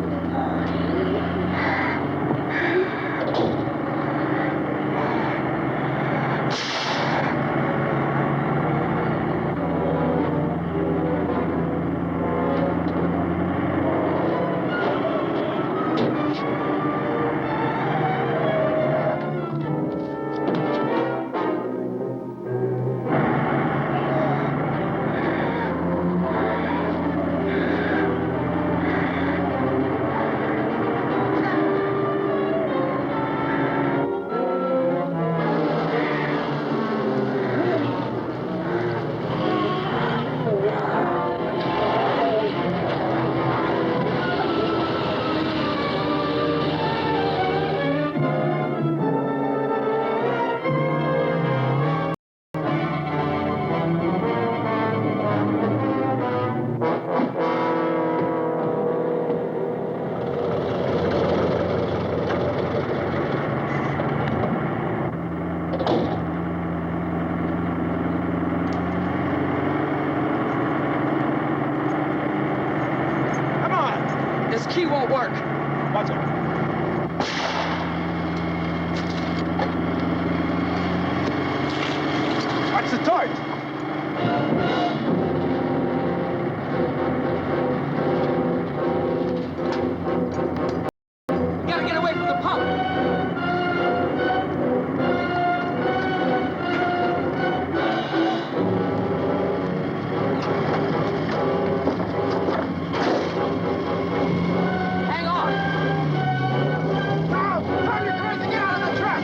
This key won't work. Watch it. Watch the torch. We gotta get away from the pump. Hang on. Now, turn your cars and get out of the truck.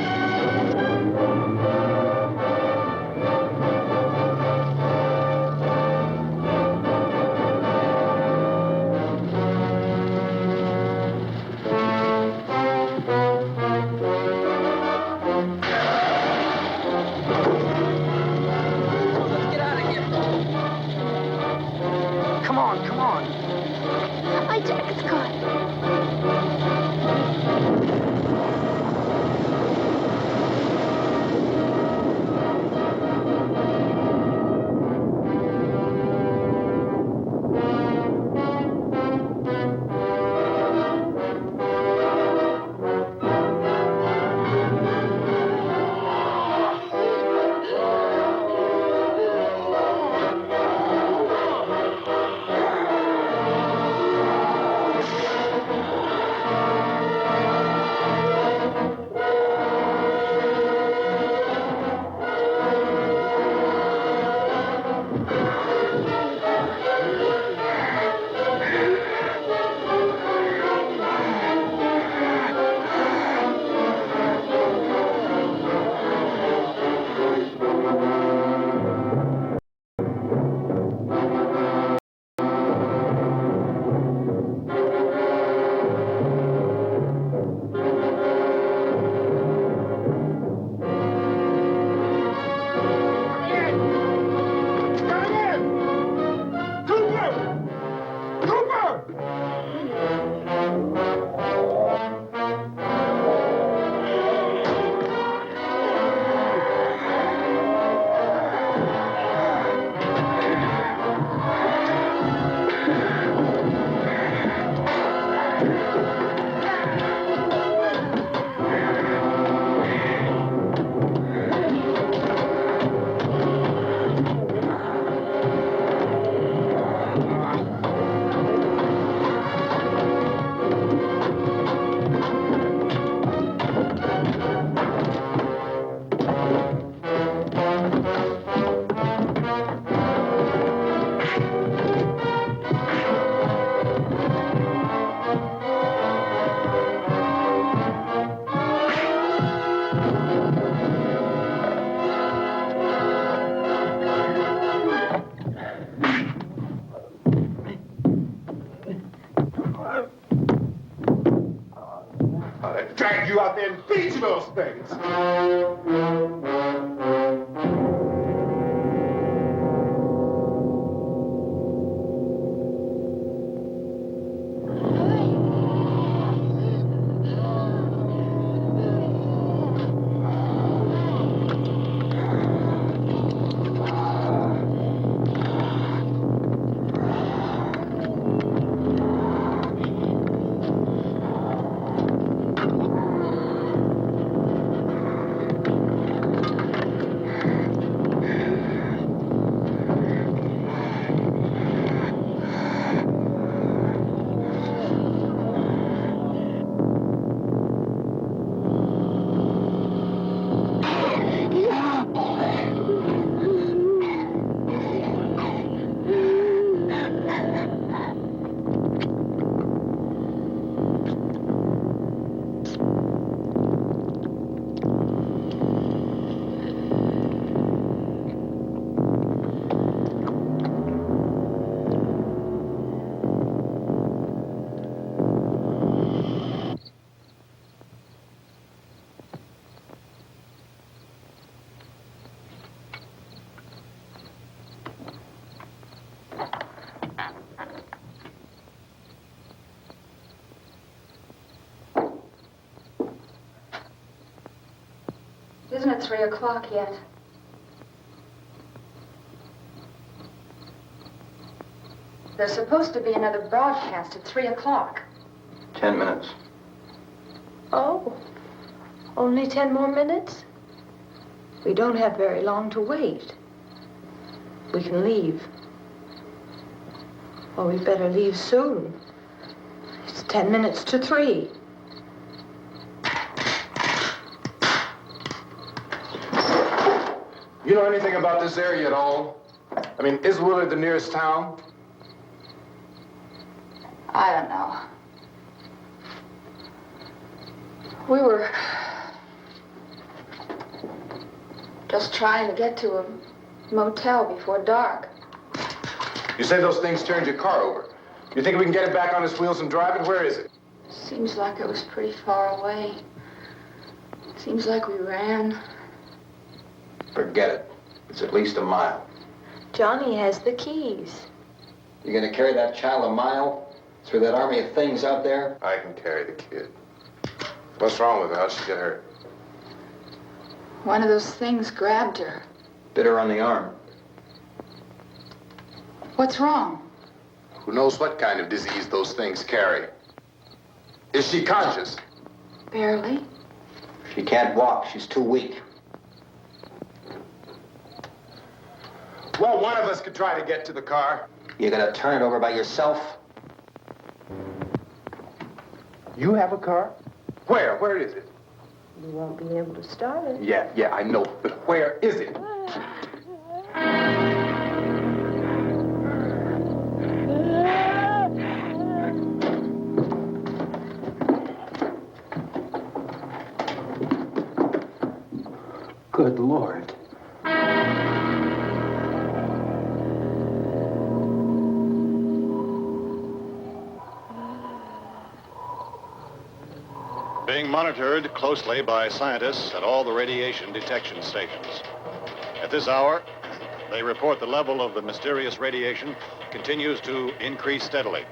Let's get out of here. Come on, come on. My jacket's gone. Drag you out there and beat you those things. Isn't it 3 o'clock yet? There's supposed to be another broadcast at 3 o'clock. 10 minutes. Oh, only 10 more minutes? We don't have very long to wait. We can leave. Well, we better leave soon. It's 10 minutes to 3. You know anything about this area at all? I mean, is Willard the nearest town? I don't know. We were just trying to get to a motel before dark. You say those things turned your car over. You think we can get it back on its wheels and drive it? Where is it? Seems like it was pretty far away. Seems like we ran. Forget it. It's at least a mile. Johnny has the keys. You gonna carry that child a mile through that army of things out there? I can carry the kid. What's wrong with her? How'd she get hurt? One of those things grabbed her. Bit her on the arm. What's wrong? Who knows what kind of disease those things carry? Is she conscious? Barely. She can't walk. She's too weak. Well, one of us could try to get to the car. You gonna turn it over by yourself? You have a car? Where? Where is it? You won't be able to start it. Yeah, I know. But where is it? Good Lord. Being monitored closely by scientists at all the radiation detection stations. At this hour, they report the level of the mysterious radiation continues to increase steadily.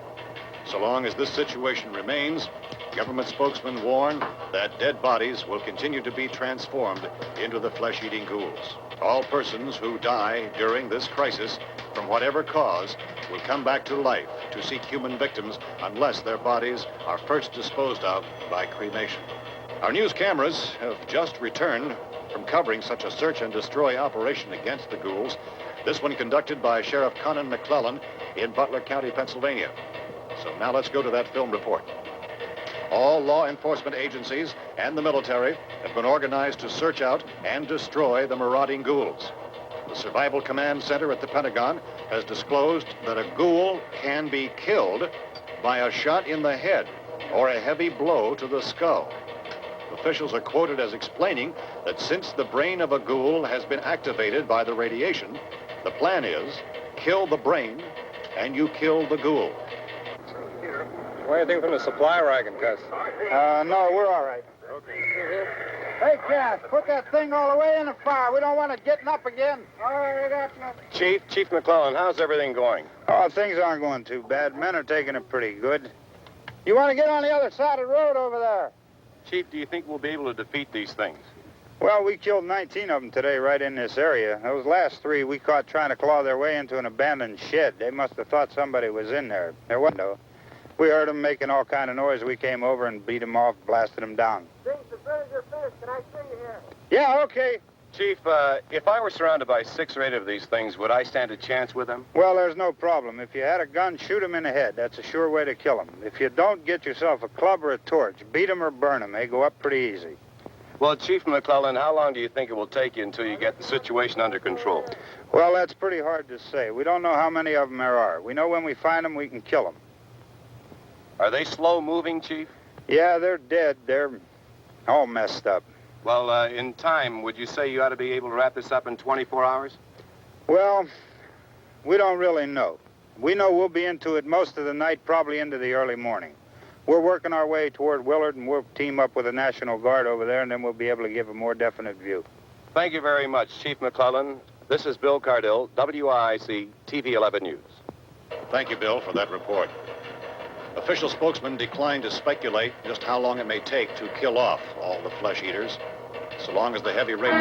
So long as this situation remains, government spokesmen warn that dead bodies will continue to be transformed into the flesh-eating ghouls. All persons who die during this crisis, from whatever cause, will come back to life to seek human victims unless their bodies are first disposed of by cremation. Our news cameras have just returned from covering such a search and destroy operation against the ghouls, this one conducted by Sheriff Conan McClellan in Butler County, Pennsylvania. So now let's go to that film report. All law enforcement agencies and the military have been organized to search out and destroy the marauding ghouls. The Survival Command Center at the Pentagon has disclosed that a ghoul can be killed by a shot in the head or a heavy blow to the skull. Officials are quoted as explaining that since the brain of a ghoul has been activated by the radiation, the plan is kill the brain and you kill the ghoul. What do you think from the supply wagon, Cuz? No, we're all right. Hey, Cass, put that thing all the way in the fire. We don't want it getting up again. All right, that's nothing. Chief McClellan, how's everything going? Oh, things aren't going too bad. Men are taking it pretty good. You want to get on the other side of the road over there? Chief, do you think we'll be able to defeat these things? Well, we killed 19 of them today right in this area. Those last 3 we caught trying to claw their way into an abandoned shed. They must have thought somebody was in there. There wasn't, though. We heard them making all kind of noise. We came over and beat them off, blasted them down. Things are better than this. Can I see you here? Yeah, okay. Chief, if I were surrounded by 6 or 8 of these things, would I stand a chance with them? Well, there's no problem. If you had a gun, shoot them in the head. That's a sure way to kill them. If you don't, get yourself a club or a torch. Beat them or burn them. They go up pretty easy. Well, Chief McClellan, how long do you think it will take you until you get the situation under control? Well, that's pretty hard to say. We don't know how many of them there are. We know when we find them, we can kill them. Are they slow-moving, Chief? Yeah, they're dead. They're all messed up. Well, in time, would you say you ought to be able to wrap this up in 24 hours? Well, we don't really know. We know we'll be into it most of the night, probably into the early morning. We're working our way toward Willard, and we'll team up with the National Guard over there, and then we'll be able to give a more definite view. Thank you very much, Chief McClellan. This is Bill Cardill, WIC TV 11 News. Thank you, Bill, for that report. Official spokesmen declined to speculate just how long it may take to kill off all the flesh eaters, so long as the heavy rain...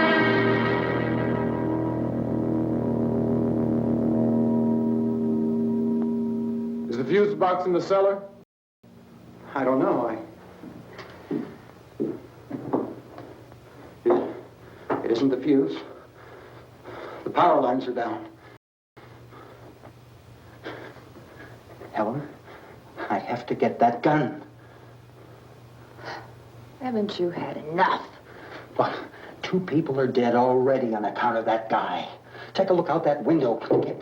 Is the fuse box in the cellar? I don't know. It isn't the fuse. The power lines are down. Helen, I have to get that gun. Haven't you had enough? Look, 2 people are dead already on account of that guy. Take a look out that window, Plinkett.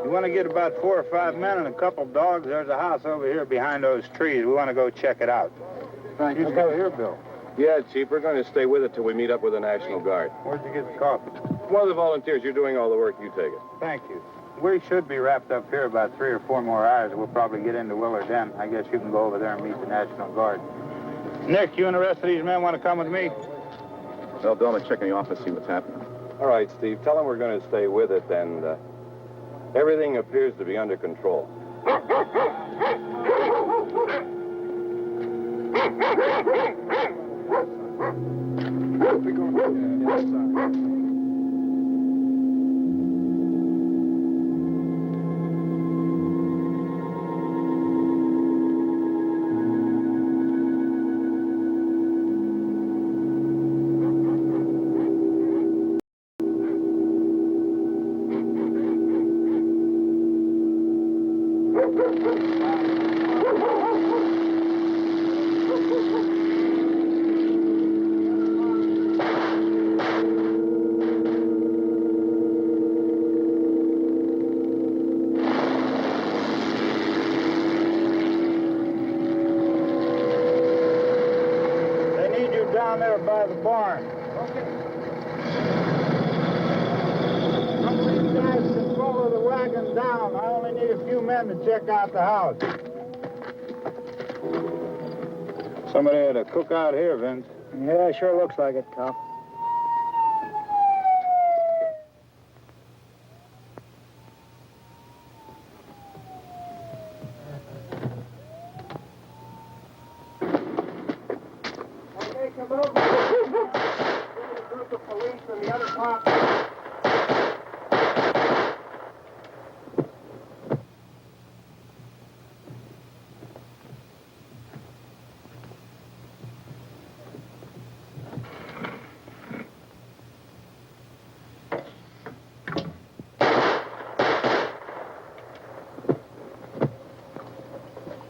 You want to get about 4 or 5 men and a couple dogs? There's a house over here behind those trees. We want to go check it out. Right. You stay here, Bill. Yeah, Chief, we're going to stay with it till we meet up with the National Guard. Where'd you get the coffee? One of the volunteers, you're doing all the work, you take it. Thank you. We should be wrapped up here about 3 or 4 more hours. We'll probably get into Willard Den. I guess you can go over there and meet the National Guard. Nick, you and the rest of these men want to come with me? Well, Bill, I'm check in the office, see what's happening. All right, Steve, tell them we're going to stay with it, and everything appears to be under control. Down there by the barn. Okay. Some of these guys can follow the wagon down. I only need a few men to check out the house. Somebody had a cookout here, Vince. Yeah, sure looks like it, Tom. Come over. A group of police and the other cops.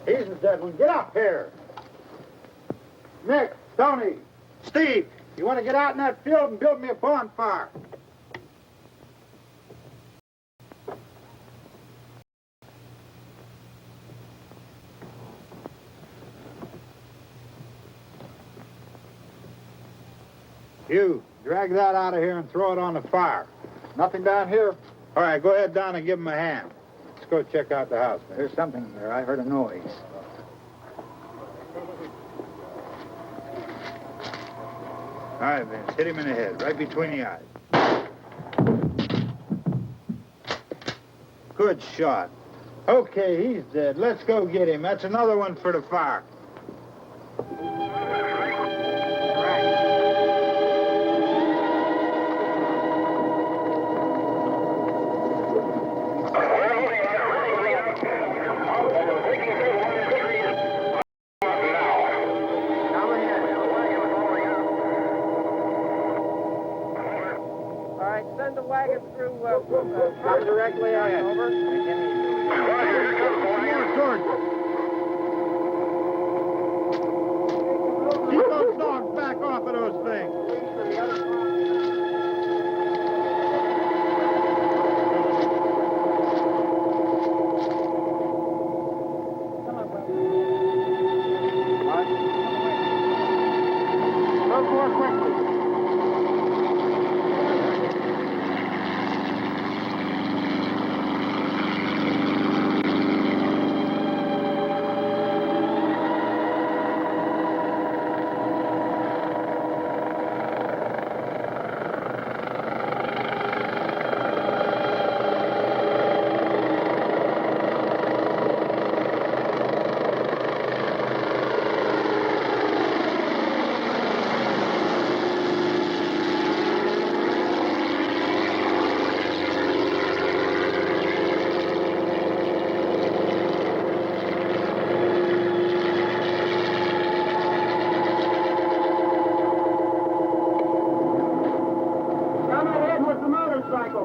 He's the dead one. Get up here. Nick, Tony, Steve, you want to get out in that field and build me a bonfire? You, drag that out of here and throw it on the fire. Nothing down here? All right, go ahead down and give him a hand. Let's go check out the house. There's something there. I heard a noise. All right, Vince, hit him in the head, right between the eyes. Good shot. Okay, he's dead. Let's go get him. That's another one for the fire. Send the wagon through, come directly on over. Keep those dogs back off of those things. Move more quickly.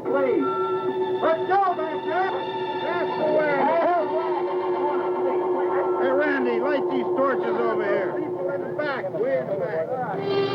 Please. Let's go back there. That's the way. Hey, Randy, light these torches over here. People in the back. Way in the back.